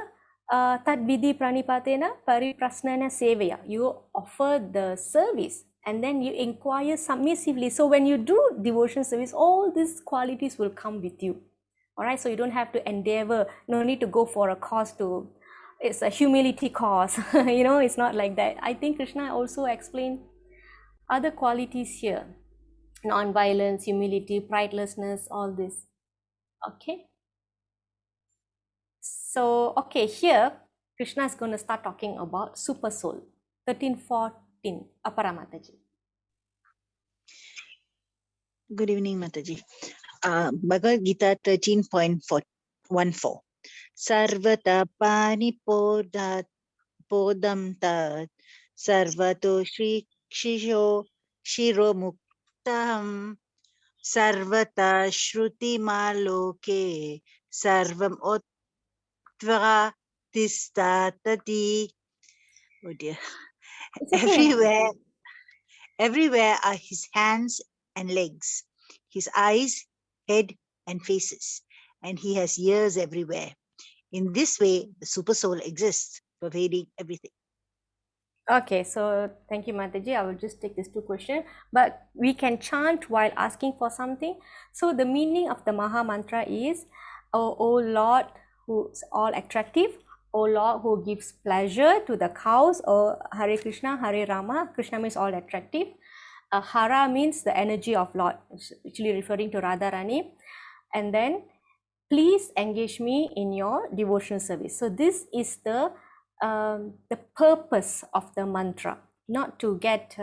tad vidhi pranipatena pariprasnana sevaya. You offer the service and then you inquire submissively. So when you do devotion service, all these qualities will come with you. All right. So you don't have to endeavor. No need to go for a course to. It's a humility course. It's not like that. I think Krishna also explained other qualities here: non-violence, humility, pridelessness, all this. Okay. So, okay, here Krishna is going to start talking about super soul. 13-14. Apara Mataji. Good evening, Mataji. Bhagavad Gita 13.14. Sarvata pani podam tat sarvato shri kshisho shiro muktam sarvata shruti maloke sarvam otvara tistatati. Oh dear. Okay. Everywhere are his hands and legs, his eyes, head, and faces, and he has ears everywhere. In this way, the super soul exists, pervading everything. Okay, so thank you, Mataji. I will just take these 2 questions. But we can chant while asking for something. So the meaning of the Maha Mantra is, O Lord, who's all attractive, O Lord, who gives pleasure to the cows, or Hare Krishna, Hare Rama. Krishna means all attractive. Hara means the energy of Lord, it's actually referring to Radharani. And then, please engage me in your devotional service. So this is the purpose of the mantra, not to get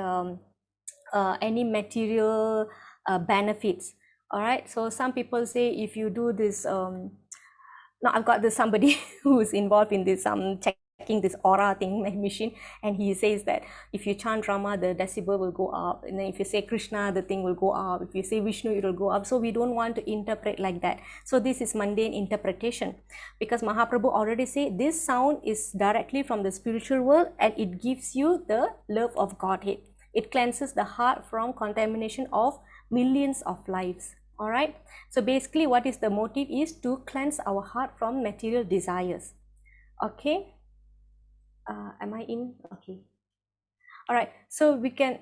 any material benefits. All right. So some people say if you do this, now I've got this somebody who's involved in this checking this aura thing machine, and he says that if you chant Rama, the decibel will go up, and then if you say Krishna, the thing will go up. If you say Vishnu, it will go up. So we don't want to interpret like that. So this is mundane interpretation, because Mahaprabhu already said this sound is directly from the spiritual world, and it gives you the love of Godhead. It cleanses the heart from contamination of millions of lives. All right. So basically, what is the motive is to cleanse our heart from material desires. Okay. Am I in? Okay. All right. So we can,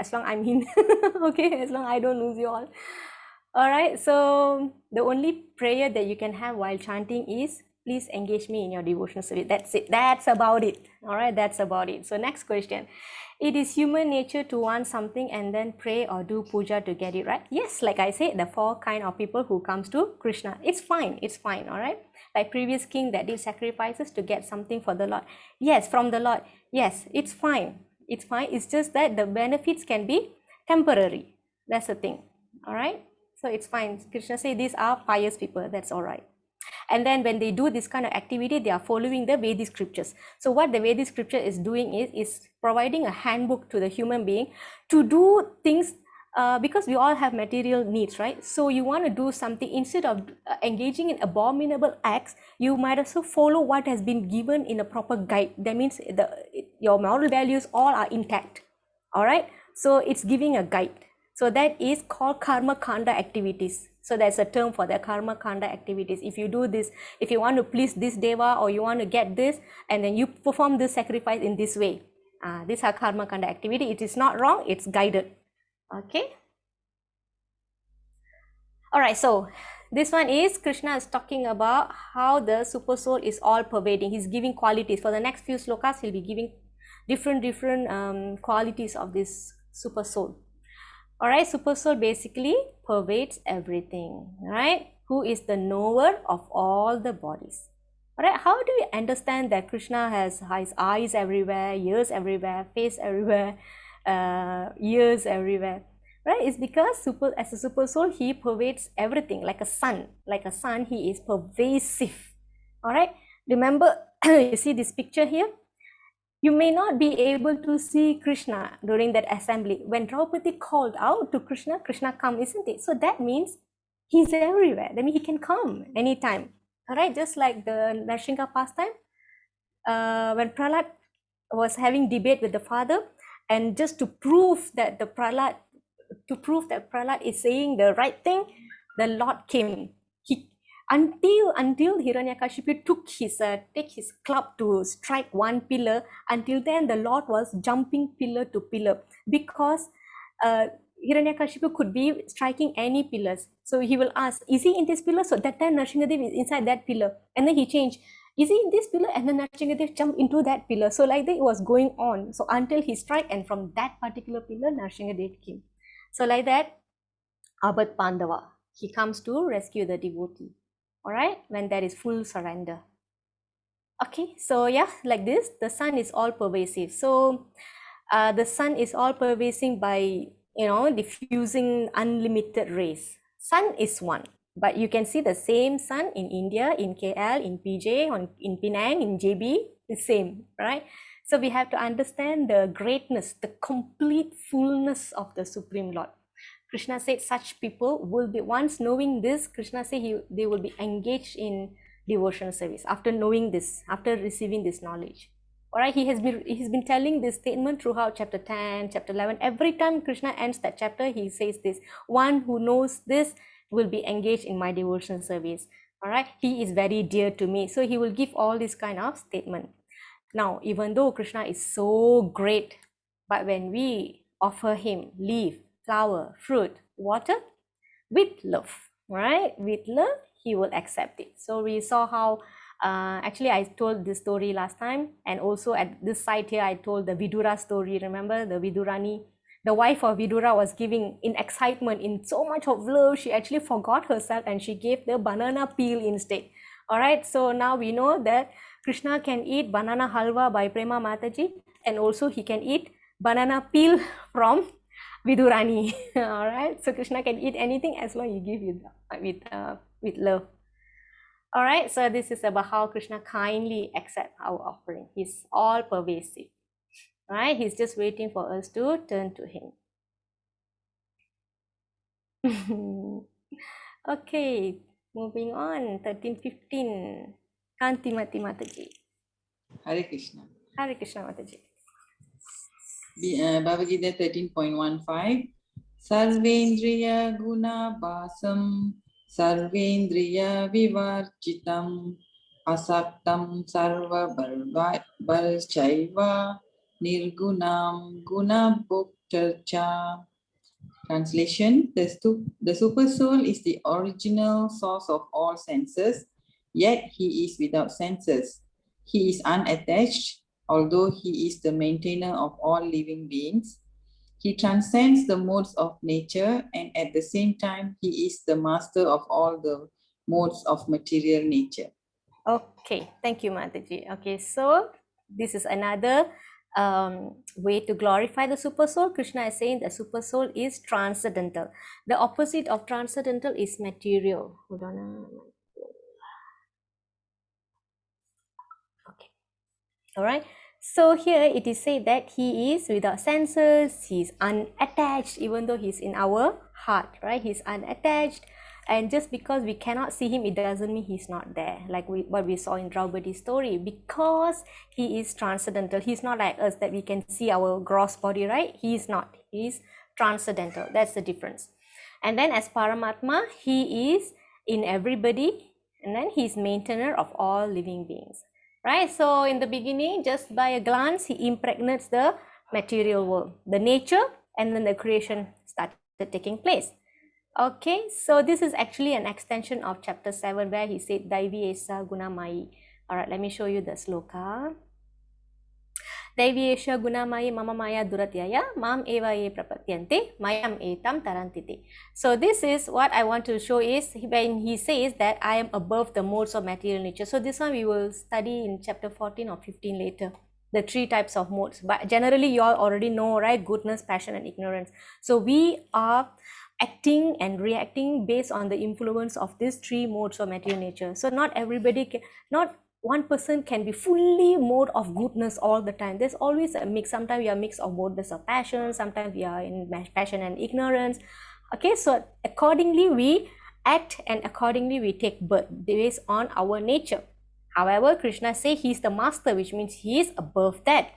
as long I'm in, okay, as long I don't lose you all. All right. So the only prayer that you can have while chanting is please engage me in your devotional service. That's it. That's about it. All right, that's about it. So next question. It is human nature to want something and then pray or do puja to get it, right? Yes, like I said, the four kind of people who comes to Krishna. It's fine. It's fine. All right. Like previous king that did sacrifices to get something for the Lord. Yes, from the Lord. Yes, it's fine. It's fine. It's just that the benefits can be temporary. That's the thing. All right. So it's fine. Krishna say these are pious people. That's all right. And then when they do this kind of activity, they are following the Vedic scriptures. So what the Vedic scripture is doing is providing a handbook to the human being to do things, because we all have material needs, right? So you want to do something, instead of engaging in abominable acts, you might also follow what has been given in a proper guide. That means your moral values all are intact. All right. So it's giving a guide. So that is called karma kanda activities. So there's a term for the karma kanda activities. If you do this, if you want to please this deva, or you want to get this, and then you perform this sacrifice in this way, these are karma kanda activity. It is not wrong, it's guided. Okay. All right, so this one is Krishna is talking about how the super soul is all pervading. He's giving qualities. For the next few slokas, he'll be giving different qualities of this super soul. All right, super soul basically pervades everything, right? Who is the knower of all the bodies. All right, how do we understand that Krishna has his eyes everywhere, ears everywhere, face everywhere, ears everywhere? Right? It's because as a super soul, he pervades everything like a sun. Like a sun, he is pervasive. All right, remember, you see this picture here? You may not be able to see Krishna during that assembly. When Draupadi called out to Krishna, Krishna come, isn't it? So that means he's everywhere. That means he can come anytime. All right, just like the Narsingha pastime, when Prahlad was having debate with the father, and just to prove that Prahlad is saying the right thing, the Lord came. Until Hiranyakashipu took take his club to strike one pillar, until then the Lord was jumping pillar to pillar, because Hiranyakashipu could be striking any pillars. So he will ask, is he in this pillar? So that time Nrsimhadev is inside that pillar, and then he changed, is he in this pillar? And then Nrsimhadev jumped into that pillar. So like that it was going on. So until he struck, and from that particular pillar Nrsimhadev came. So like that, Abhat Pandava, he comes to rescue the devotee. All right, when there is full surrender. Okay, so yeah, like this, the sun is all pervasive. So the sun is all pervasive by, diffusing unlimited rays. Sun is one, but you can see the same sun in India, in KL, in PJ, in Penang, in JB, the same, right? So we have to understand the greatness, the complete fullness of the Supreme Lord. Krishna said such people will be, once knowing this, Krishna said they will be engaged in devotional service after knowing this, after receiving this knowledge. All right, he's been telling this statement throughout chapter 10, chapter 11. Every time Krishna ends that chapter, he says this: one who knows this will be engaged in my devotional service. All right, he is very dear to me. So he will give all this kind of statement. Now, even though Krishna is so great, but when we offer him leaf, flower, fruit, water, with love, right? With love, he will accept it. So we saw how, actually I told this story last time, and also at this side here, I told the Vidura story. Remember the Vidurani? The wife of Vidura was giving in excitement, in so much of love, she actually forgot herself and she gave the banana peel instead. All right, so now we know that Krishna can eat banana halwa by Prema Mataji, and also he can eat banana peel from Vidurani. All right, so Krishna can eat anything as long as you give with love. All right, so this is about how Krishna kindly accepts our offering. He's all pervasive. All right, he's just waiting for us to turn to him. Okay, moving on. 13:15. Kantimati Mataji. Hare Krishna. Hare Krishna Mataji. Bhagavad Gita 13.15. Sarvendriya guna basam sarvendriya vivarchitam asaktam sarva balchaiva nirgunam guna bhoktarcha. Translation: the super soul is the original source of all senses. yet he is without senses. He is unattached, although he is the maintainer of all living beings. He transcends the modes of nature, and at the same time, he is the master of all the modes of material nature. Okay, thank you, Mataji. Okay, so this is another way to glorify the super soul. Krishna is saying the super soul is transcendental. The opposite of transcendental is material. Hold on. Okay, all right. So here it is said that he is without senses, he is unattached, even though he's in our heart, right? He's unattached. And just because we cannot see him, it doesn't mean he's not there. Like what we saw in Draupadi's story, because he is transcendental. He's not like us that we can see our gross body, right? He is not. He is transcendental. That's the difference. And then as Paramatma, he is in everybody, and then he's maintainer of all living beings, right? So in the beginning, just by a glance, he impregnates the material world, the nature, and then the creation started taking place. Okay, so this is actually an extension of chapter 7 where he said Daivi Esa Gunamayi. All right, let me show you the sloka. Daivi Esha Gunamayi Mama Maya Duratyaya Mam Eva Ye Prapatyante Mayam Etam Tarantite. So this is what I want to show is when he says that I am above the modes of material nature. So this one we will study in chapter 14 or 15 later. The 3 types of modes. But generally you all already know, right? Goodness, passion and ignorance. So we are acting and reacting based on the influence of these 3 modes of material nature. So not everybody can, not one person can be fully mode of goodness all the time. There's always a mix. Sometimes we are a mix of both of passion, sometimes we are in passion and ignorance. Okay, so accordingly we act and accordingly we take birth based on our nature. However, Krishna says he's the master, which means he is above that.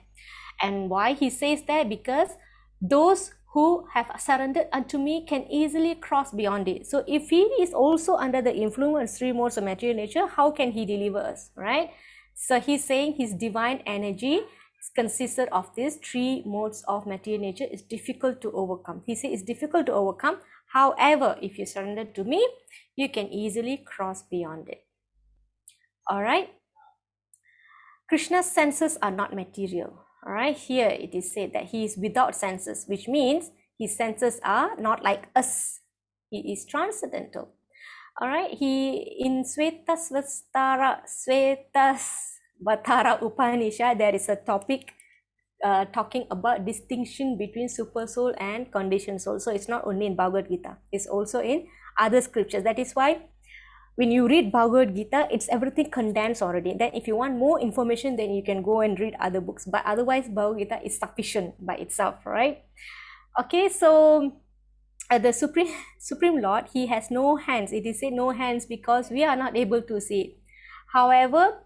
And why he says that? Because those who have surrendered unto me can easily cross beyond it. So if he is also under the influence 3 modes of material nature, how can he deliver us, right? So he's saying his divine energy consisted of these 3 modes of material nature is difficult to overcome. He says it's difficult to overcome. However, if you surrender to me, you can easily cross beyond it. All right. Krishna's senses are not material. All right, here it is said that he is without senses, which means his senses are not like us. He is transcendental. All right, he in Svetasvatara Upanishad, there is a topic talking about distinction between super soul and conditioned soul. So it's not only in Bhagavad Gita, it's also in other scriptures. That is why when you read Bhagavad Gita, it's everything condensed already. Then if you want more information, then you can go and read other books. But otherwise, Bhagavad Gita is sufficient by itself, right? Okay, so the Supreme Lord, he has no hands. It is said no hands because we are not able to see it. However,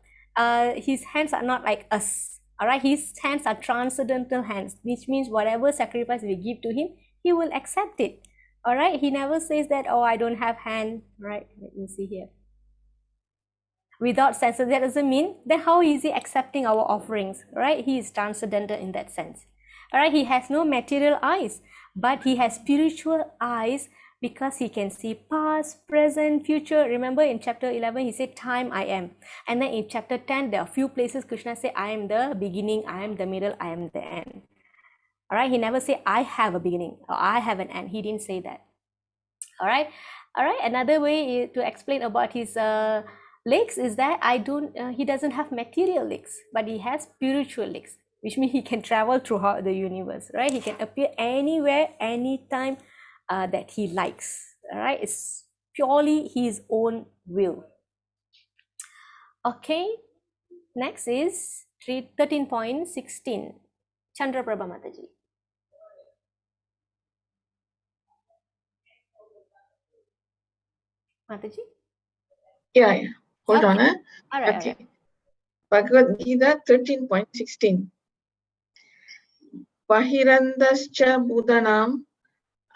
his hands are not like us. All right, his hands are transcendental hands, which means whatever sacrifice we give to him, he will accept it. All right, he never says that, oh, I don't have hand, right? Let me see here. Without senses, that doesn't mean then how is he accepting our offerings, right? He is transcendental in that sense. All right, he has no material eyes, but he has spiritual eyes because he can see past, present, future. Remember in chapter 11, he said, time I am. And then in chapter 10, there are a few places Krishna said, I am the beginning, I am the middle, I am the end. All right, he never said I have a beginning or I have an end. He didn't say that. All right, another way to explain about his legs is that he doesn't have material legs, but he has spiritual legs, which means he can travel throughout the universe, right? He can appear anywhere, anytime that he likes. All right, it's purely his own will. Okay, next is 13.16. Chandra Prabha Mataji. Mataji? Yeah. Hold on. Okay. All right, Okay. Bhagavad Gita 13.16. Bahirandascha budanam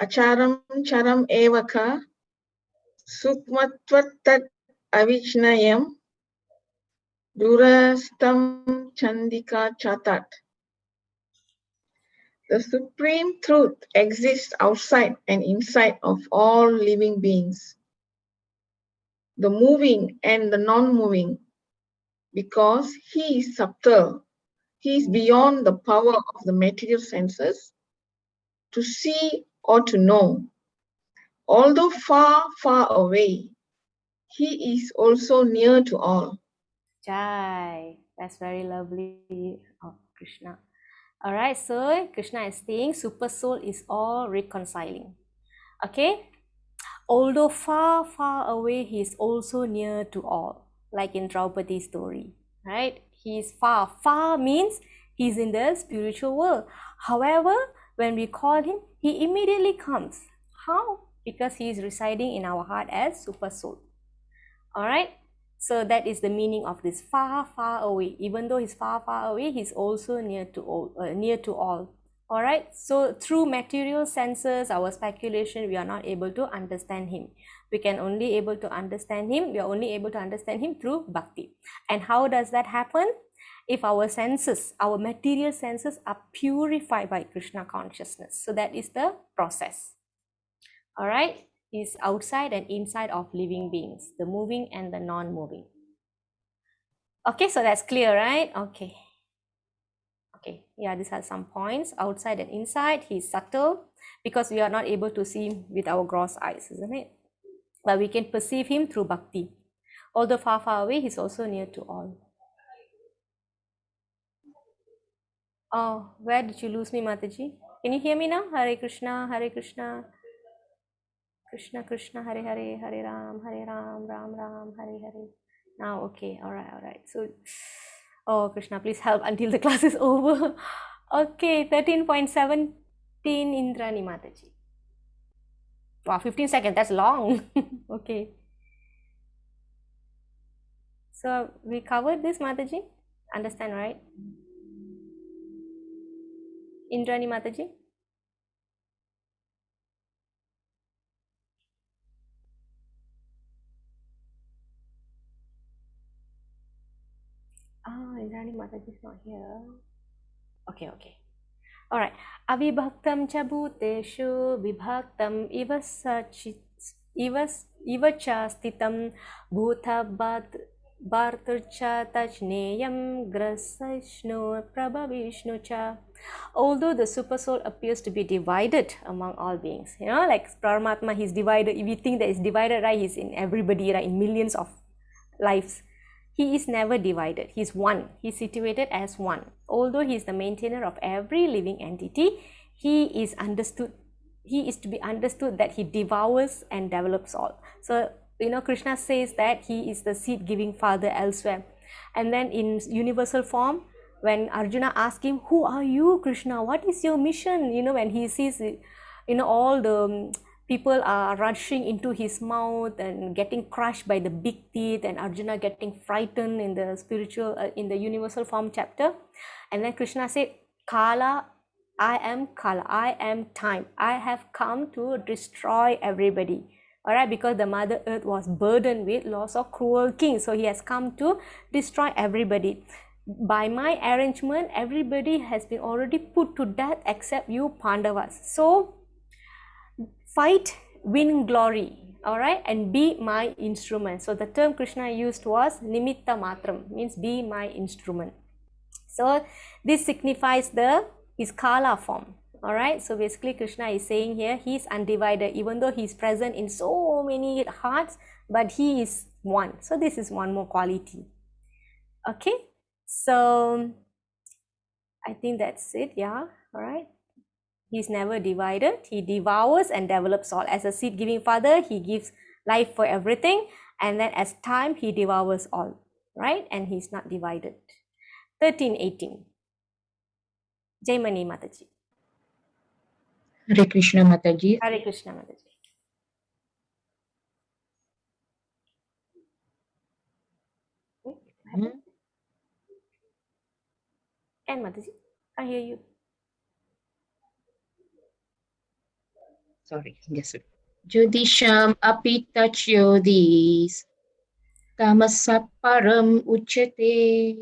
acharam charam evaka sukmatvat avichnayam durastam chandika chatat. The supreme truth exists outside and inside of all living beings. the moving and the non-moving, because he is subtle. He is beyond the power of the material senses to see or to know. Although far, far away, he is also near to all. Jai. That's very lovely of Krishna. Alright, so Krishna is saying Super Soul is all reconciling. Okay? Although far, far away, he is also near to all, like in Draupadi's story, right? He is far. Far means he's in the spiritual world. However, when we call him, he immediately comes. How? Because he is residing in our heart as Super Soul. Alright? So that is the meaning of this far, far away. Even though he's far, far away, he's also near to all. All right. So through material senses, our speculation, we are not able to understand him. We can only able to understand him. We are only able to understand him through bhakti. And how does that happen? If our senses, our material senses, are purified by Krishna consciousness. So that is the process. All right. Is outside and inside of living beings, the moving and the non-moving. Okay, so that's clear, right? Okay. Okay, yeah, these are some points. Outside and inside, he's subtle because we are not able to see him with our gross eyes, isn't it? But we can perceive him through bhakti. Although far, far away, he's also near to all. Oh, where did you lose me, Mataji? Can you hear me now? Hare Krishna, Hare Krishna. Krishna Krishna, Hare Hare, Hare Ram, Ram Ram, Hare Hare. Now, okay, all right. So, oh Krishna, please help until the class is over. Okay, 13.17, Indrani Mataji. Wow, 15 seconds, that's long. Okay. So, we covered this, Mataji? Understand, right? Indrani Mataji? Oh, Indrani Mataji is not here. Okay. All right. Avibhaktam cha bhuteshu vibhaktam iva cha stitam bhuta bhartarcha tajneyam grasashnu prabhavishnu cha. Although the super soul appears to be divided among all beings, like Paramatma, he's divided. If you think that he's divided, right, he's in everybody, right, in millions of lives. He is never divided. He's one. He's situated as one. Although he is the maintainer of every living entity, he is understood. He is to be understood that he devours and develops all. So, Krishna says that he is the seed-giving father elsewhere. And then in universal form, when Arjuna asks him, "Who are you, Krishna? What is your mission?" When he sees, all the people are rushing into his mouth and getting crushed by the big teeth, and Arjuna getting frightened in the spiritual, in the universal form chapter. And then Krishna said, Kala, I am Kala, I am time. I have come to destroy everybody. All right, because the Mother Earth was burdened with lots of cruel kings. So he has come to destroy everybody. By my arrangement, everybody has been already put to death except you Pandavas. So fight, win glory, all right, and be my instrument. So the term Krishna used was nimitta matram, means be my instrument. So this signifies his Kala form, all right. So basically Krishna is saying here he's undivided, even though he's present in so many hearts, but he is one. So this is one more quality. Okay, so I think that's it. Yeah, all right. He's never divided. He devours and develops all. As a seed-giving father, he gives life for everything. And then as time, he devours all. Right? And he's not divided. 13:18. Jaimani Mataji. Hare Krishna Mataji. Hare Krishna Mataji. And Mataji, I hear you. Sorry, yes. Judisham apitachyodis tamasaparam uchate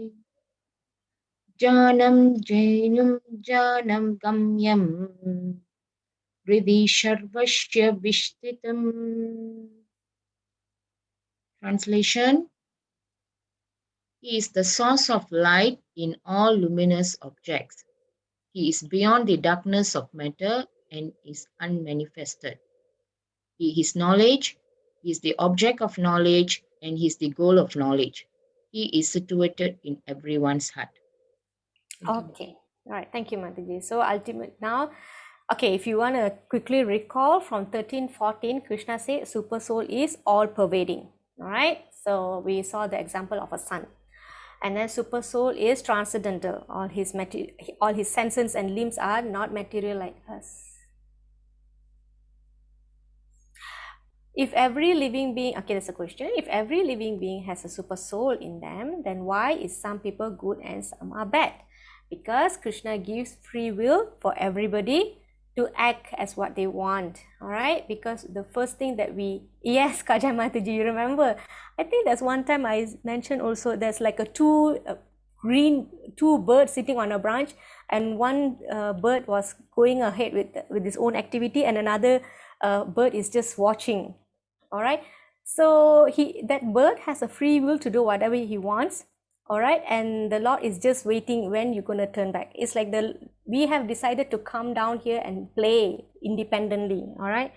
janam jainam janam gamyam Riddhi Sharvashya Vishtitam. Translation: He is the source of light in all luminous objects. He is beyond the darkness of matter and is unmanifested. He is knowledge, he is the object of knowledge, and he is the goal of knowledge. He is situated in everyone's heart. Thank you. Okay. All right. Thank you, Mataji. So ultimate now, okay, if you want to quickly recall from 13:14, Krishna said super soul is all pervading. All right. So we saw the example of a sun. And then super soul is transcendental. All his senses and limbs are not material like us. If every living being, okay, that's a question. If every living being has a super soul in them, then why is some people good and some are bad? Because Krishna gives free will for everybody to act as what they want. All right. Because the first thing that yes, Kajai Mataji, you remember? I think there's one time I mentioned also there's like two birds sitting on a branch, and one bird was going ahead with his own activity, and another bird is just watching. All right. So that bird has a free will to do whatever he wants. All right. And the Lord is just waiting when you're going to turn back. It's like we have decided to come down here and play independently. All right.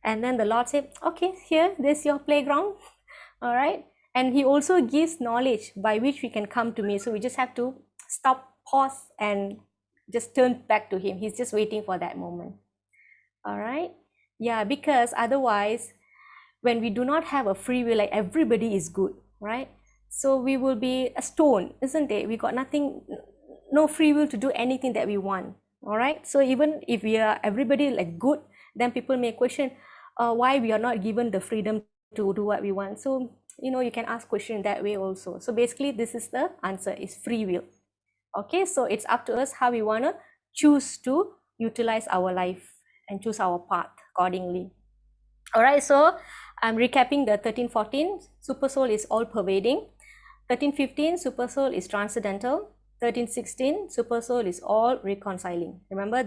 And then the Lord said, okay, this is your playground. All right. And he also gives knowledge by which we can come to me. So we just have to stop, pause, and just turn back to him. He's just waiting for that moment. All right. Yeah, because otherwise, when we do not have a free will, like everybody is good, right? So we will be a stone, isn't it? We got nothing, no free will to do anything that we want. All right. So even if we are everybody like good, then people may question why we are not given the freedom to do what we want. So you can ask question that way also. So basically, this is the answer: is free will. Okay. So it's up to us how we want to choose to utilize our life and choose our path accordingly. All right. So I'm recapping the 13:14. Super soul is all pervading. 13:15, super soul is transcendental. 13:16, super soul is all reconciling. Remember,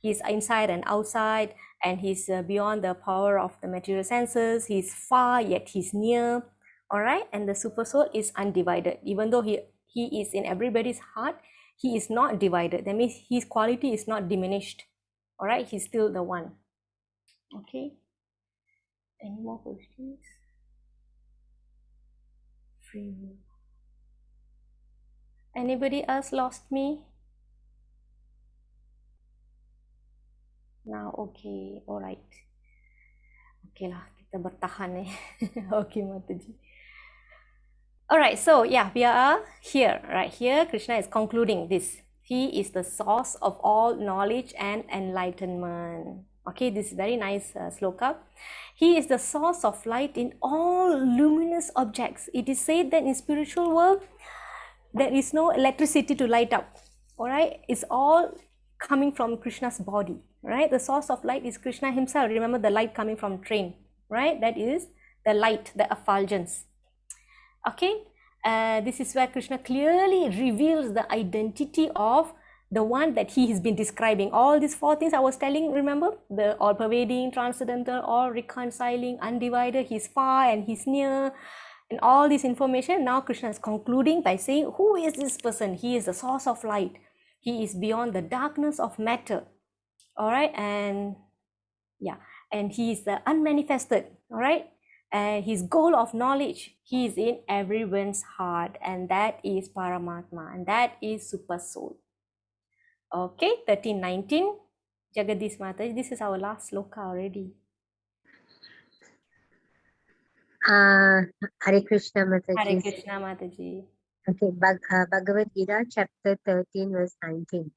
he's inside and outside, and he's beyond the power of the material senses. He's far, yet he's near. All right. And the super soul is undivided. Even though he is in everybody's heart, he is not divided. That means his quality is not diminished. All right. He's still the one. Okay. Any more questions? Free will. Anybody else lost me? Now, okay, all right. Okay lah, kita bertahan Okay, Mataji. All right, so yeah, we are here, right here. Krishna is concluding this. He is the source of all knowledge and enlightenment. Okay, this is very nice sloka. He is the source of light in all luminous objects. It is said that in spiritual world, there is no electricity to light up. All right, it's all coming from Krishna's body, right? The source of light is Krishna himself. Remember the light coming from train, right? That is the light, the effulgence. Okay, this is where Krishna clearly reveals the identity of the one that he has been describing. All these four things I was telling, remember? The all-pervading, transcendental, all reconciling, undivided, he's far and he's near, and all this information. Now Krishna is concluding by saying, who is this person? He is the source of light. He is beyond the darkness of matter. All right, and yeah, and he is the unmanifested. All right, and his goal of knowledge, he is in everyone's heart, and that is Paramatma, and that is Super Soul. Okay, 13:19. Jagadish Mataji, this is our last sloka already. Hare Krishna Mataji. Hare Krishna Mataji. Okay, Bhagavad Gita chapter 13 verse 19.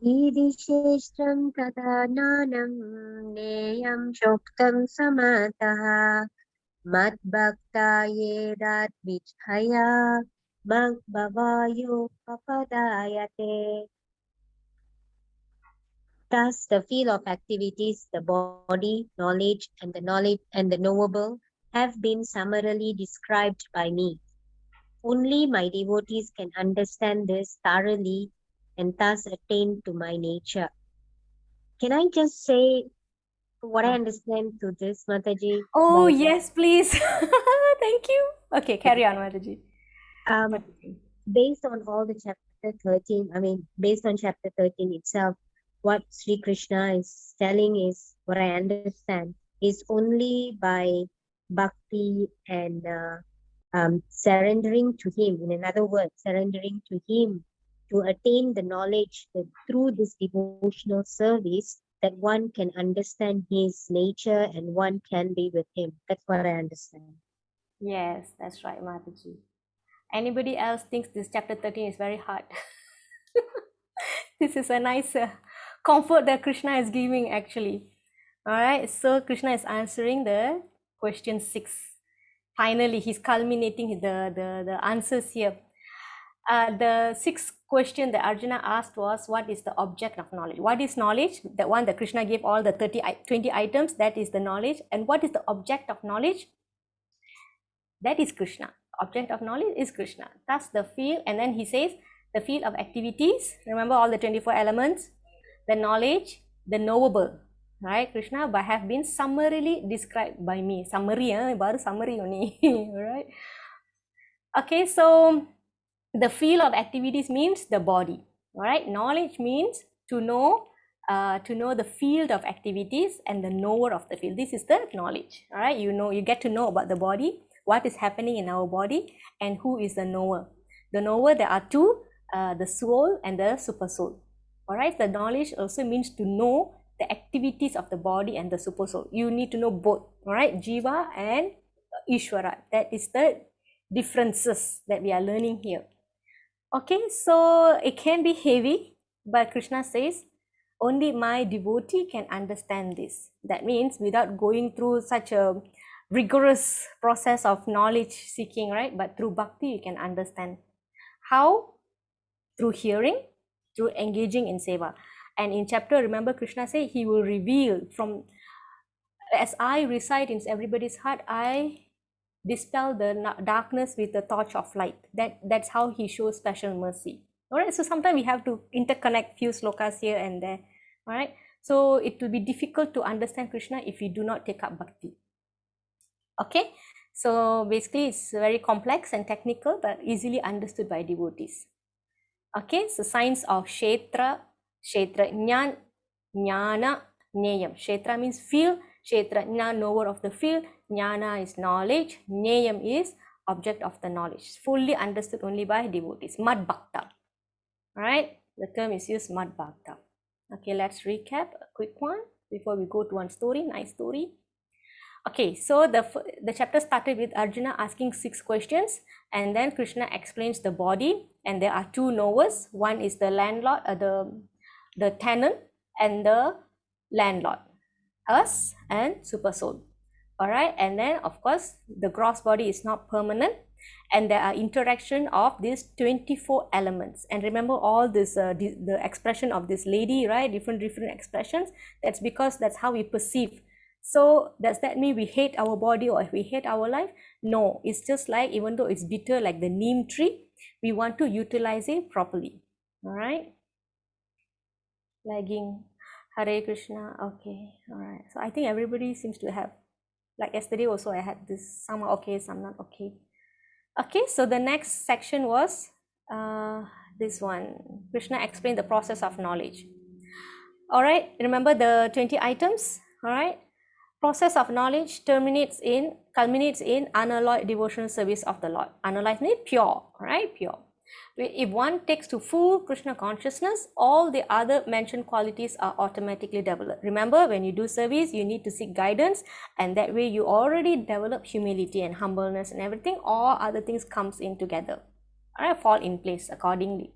Idisheshtam tata nanam neyam shoktam samataha mat bhakta yedat vichhaya bhavayo papadayate. Thus, the field of activities, the body, knowledge, and the knowable have been summarily described by me. Only my devotees can understand this thoroughly and thus attain to my nature. Can I just say What I understand to this, Mataji, Oh, was yes, please. Thank you. Okay, carry on, Mataji. um, based on all the chapter 13, based on chapter 13 itself, what Sri Krishna is telling is, what I understand, is only by bhakti and surrendering to him. In another word, surrendering to him to attain the knowledge that through this devotional service that one can understand his nature and one can be with him. That's what I understand. Yes, that's right, Mataji. Anybody else thinks this chapter 13 is very hard? This is a nice comfort that Krishna is giving actually. All right, so Krishna is answering the question 6. Finally, he's culminating the answers here. The sixth question that Arjuna asked was, what is the object of knowledge? What is knowledge? The one that Krishna gave all the 20 items, that is the knowledge. And what is the object of knowledge? That is Krishna. Object of knowledge is Krishna. That's the field. And then he says, the field of activities. Remember all the 24 elements? The knowledge, the knowable. Right? Krishna have been summarily described by me. Summary, baru summary only. Right? Okay, so the field of activities means the body. All right, knowledge means to know the field of activities and the knower of the field. This is the knowledge. All right, you get to know about the body, what is happening in our body, and who is the knower. The knower, there are two, the soul and the super soul. All right, the knowledge also means to know the activities of the body and the super soul. You need to know both. All right, Jiva and Ishvara. That is the differences that we are learning here. Okay, so it can be heavy, but Krishna says, only my devotee can understand this. That means without going through such a rigorous process of knowledge seeking, right? But through bhakti, you can understand. How? Through hearing, through engaging in seva. And in chapter, remember Krishna say, he will reveal from, as I reside in everybody's heart, I dispel the darkness with the torch of light. That's how he shows special mercy. All right, so sometimes we have to interconnect few slokas here and there. All right, so it will be difficult to understand Krishna if we do not take up bhakti. Okay, so basically it's very complex and technical, but easily understood by devotees. Okay, so signs of Kshetra, Jnana, Neyam. Kshetra means field, Kshetrajna, knower of the field, Jnana is knowledge, Neyam is object of the knowledge. Fully understood only by devotees. Mad Bhakta. Alright, the term is used, Mad Bhakta. Okay, let's recap a quick one before we go to one story, nice story. Okay, so the chapter started with Arjuna asking 6 questions, and then Krishna explains the body, and there are 2 knowers. One is the landlord, the tenant, and the landlord, us and super soul. All right, and then of course the gross body is not permanent, and there are interaction of these 24 elements. And remember all this the expression of this lady, right? Different expressions. That's because that's how we perceive. So does that mean we hate our body or we hate our life? No, it's just like, even though it's bitter like the neem tree, we want to utilize it properly. All right, lagging. Hare Krishna. Okay, all right, so I think everybody seems to have, like yesterday also I had this, some are okay, some not okay. Okay, so the next section was this one. Krishna explained the process of knowledge. All right, remember the 20 items. All right, process of knowledge culminates in unalloyed devotional service of the Lord. Unalloyed means pure, right? Pure. If one takes to full Krishna consciousness, all the other mentioned qualities are automatically developed. Remember, when you do service, you need to seek guidance, and that way you already develop humility and humbleness and everything. All other things comes in together. All right, fall in place accordingly.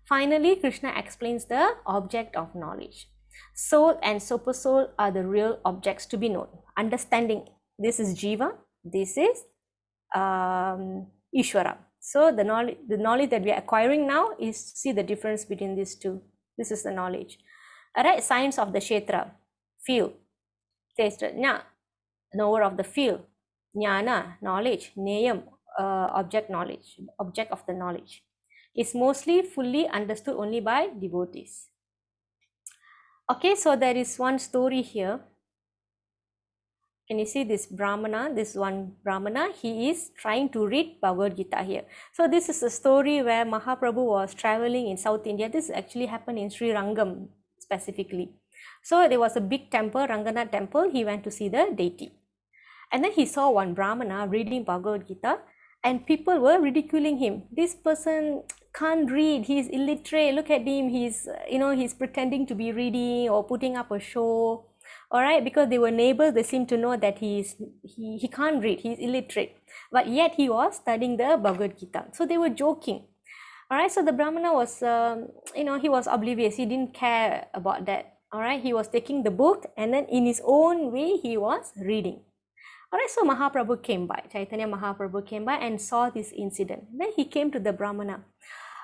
Finally, Krishna explains the object of knowledge. Soul and super soul are the real objects to be known. Understanding, this is Jiva, this is Ishvara. So the knowledge that we are acquiring now is to see the difference between these two. This is the knowledge. All right, signs of the Kshetra, field. Kshetrajna, knower of the field. Jnana, knowledge. Neyam, object knowledge, object of the knowledge. Is mostly fully understood only by devotees. Okay, so there is one story here. Can you see this Brahmana, this one Brahmana, he is trying to read Bhagavad Gita here. So this is a story where Mahaprabhu was traveling in South India. This actually happened in Sri Rangam specifically. So there was a big temple, Ranganath temple. He went to see the deity. And then he saw one Brahmana reading Bhagavad Gita, and people were ridiculing him. This person can't read, he's illiterate, look at him, he's he's pretending to be reading or putting up a show. All right, because they were neighbors, they seemed to know that he can't read, he's illiterate, but yet he was studying the Bhagavad Gita. So they were joking. All right, so the Brahmana was he was oblivious, he didn't care about that. All right, he was taking the book, and then in his own way he was reading. All right, so Mahaprabhu came by, Chaitanya Mahaprabhu came by and saw this incident. Then he came to the Brahmana.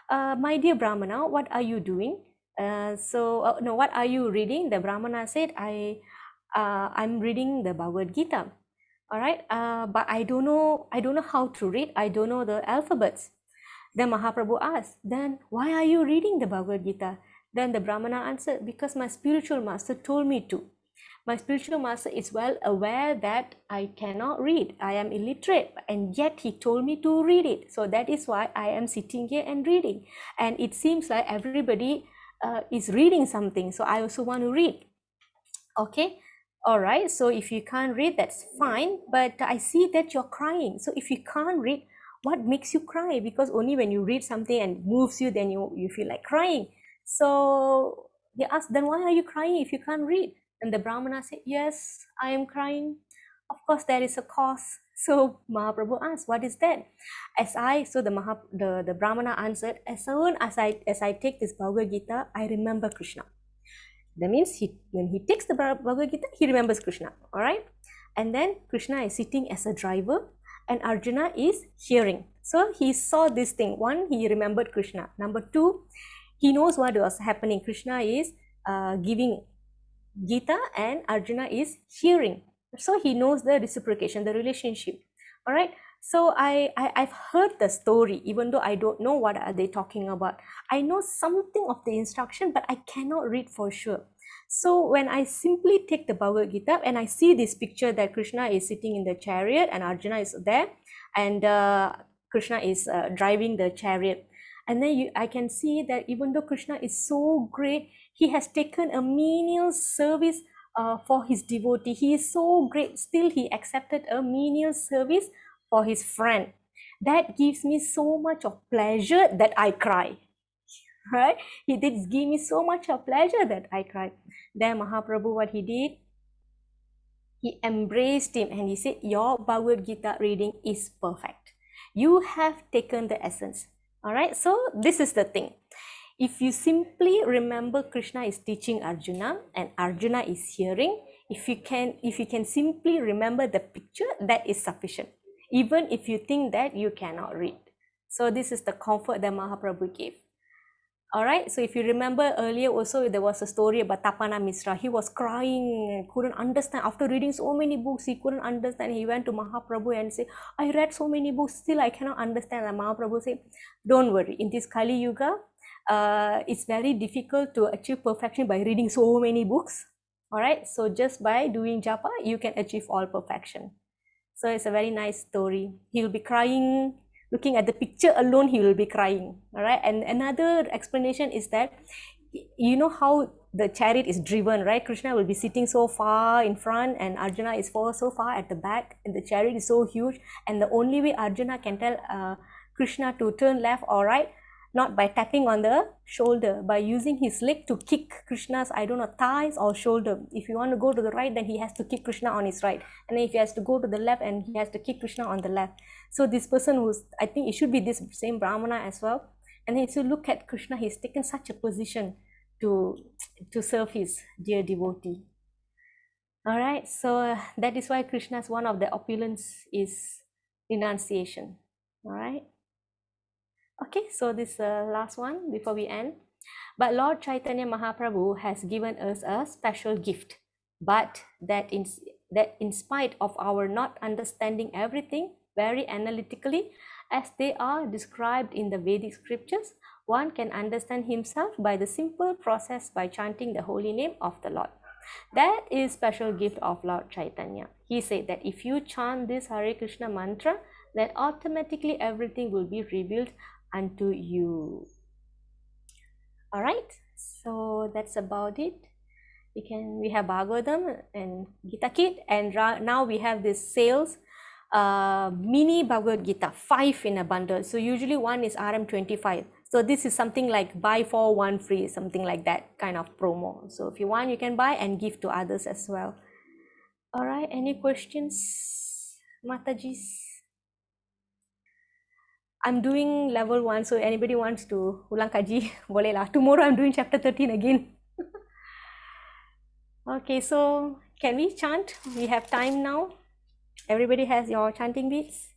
My dear Brahmana, what are you doing? No, what are you reading? The Brahmana said, I'm reading the Bhagavad Gita. All right, but I don't know how to read. I don't know the alphabets. Then Mahaprabhu asked, then why are you reading the Bhagavad Gita? Then the Brahmana answered, because my spiritual master told me to. My spiritual master is well aware that I cannot read. I am illiterate, and yet he told me to read it. So that is why I am sitting here and reading. And it seems like everybody is reading something. So I also want to read. Okay. All right. So if you can't read, that's fine. But I see that you're crying. So if you can't read, what makes you cry? Because only when you read something and moves you, then you feel like crying. So he asked, then why are you crying if you can't read? And the Brahmana said, yes, I am crying. Of course, there is a cause. So Mahaprabhu asked, what is that? The Brahmana answered, as soon as I take this Bhagavad Gita, I remember Krishna. That means when he takes the Bhagavad Gita, he remembers Krishna. All right. And then Krishna is sitting as a driver and Arjuna is hearing. So he saw this thing. One, he remembered Krishna. Number two, he knows what was happening. Krishna is giving Gita and Arjuna is hearing. So he knows the reciprocation, the relationship. All right. So I've heard the story, even though I don't know what are they talking about. I know something of the instruction, but I cannot read for sure. So when I simply take the Bhagavad Gita and I see this picture that Krishna is sitting in the chariot and Arjuna is there, and Krishna is driving the chariot. And then I can see that even though Krishna is so great, he has taken a menial service for his devotee. He is so great. Still, he accepted a menial service for his friend. That gives me so much of pleasure that I cry. Right? He did give me so much of pleasure that I cried. Then Mahaprabhu, what he did? He embraced him and he said, your Bhagavad Gita reading is perfect. You have taken the essence. All right, so this is the thing. If you simply remember Krishna is teaching Arjuna and Arjuna is hearing, if you can simply remember the picture, that is sufficient. Even if you think that you cannot read. So this is the comfort that Mahaprabhu gave. All right, so if you remember earlier also, there was a story about Tapana Misra. He was crying, couldn't understand. After reading so many books, he couldn't understand. He went to Mahaprabhu and said, I read so many books, still I cannot understand. And Mahaprabhu said, don't worry, in this Kali Yuga, it's very difficult to achieve perfection by reading so many books. All right, so just by doing japa, you can achieve all perfection. So it's a very nice story. He will be crying. Looking at the picture alone, he will be crying. All right. And another explanation is that, you know how the chariot is driven, right? Krishna will be sitting so far in front and Arjuna is so far at the back, and the chariot is so huge. And the only way Arjuna can tell Krishna to turn left or right, not by tapping on the shoulder, by using his leg to kick Krishna's, thighs or shoulder. If you want to go to the right, then he has to kick Krishna on his right. And then if he has to go to the left, and he has to kick Krishna on the left. So this person I think it should be this same Brahmana as well. And then if you look at Krishna, he's taken such a position to serve his dear devotee. All right, so that is why Krishna's one of the opulence is renunciation. All right. Okay, so this last one before we end. But Lord Chaitanya Mahaprabhu has given us a special gift, but that in spite of our not understanding everything very analytically, as they are described in the Vedic scriptures, one can understand himself by the simple process by chanting the holy name of the Lord. That is special gift of Lord Chaitanya. He said that if you chant this Hare Krishna mantra, then automatically everything will be revealed unto you. All right, so that's about it. We have Bhagavatam and Gita Kit, and now we have this sales mini Bhagavad Gita, 5 in a bundle. So usually one is RM25. So this is something like buy 4 1 free, something like that kind of promo. So if you want, you can buy and give to others as well. All right, any questions, Matajis? I'm doing level 1, so anybody wants to ulang kaji, boleh lah. Tomorrow I'm doing chapter 13 again. Okay, so can we chant? We have time now. Everybody has your chanting beads?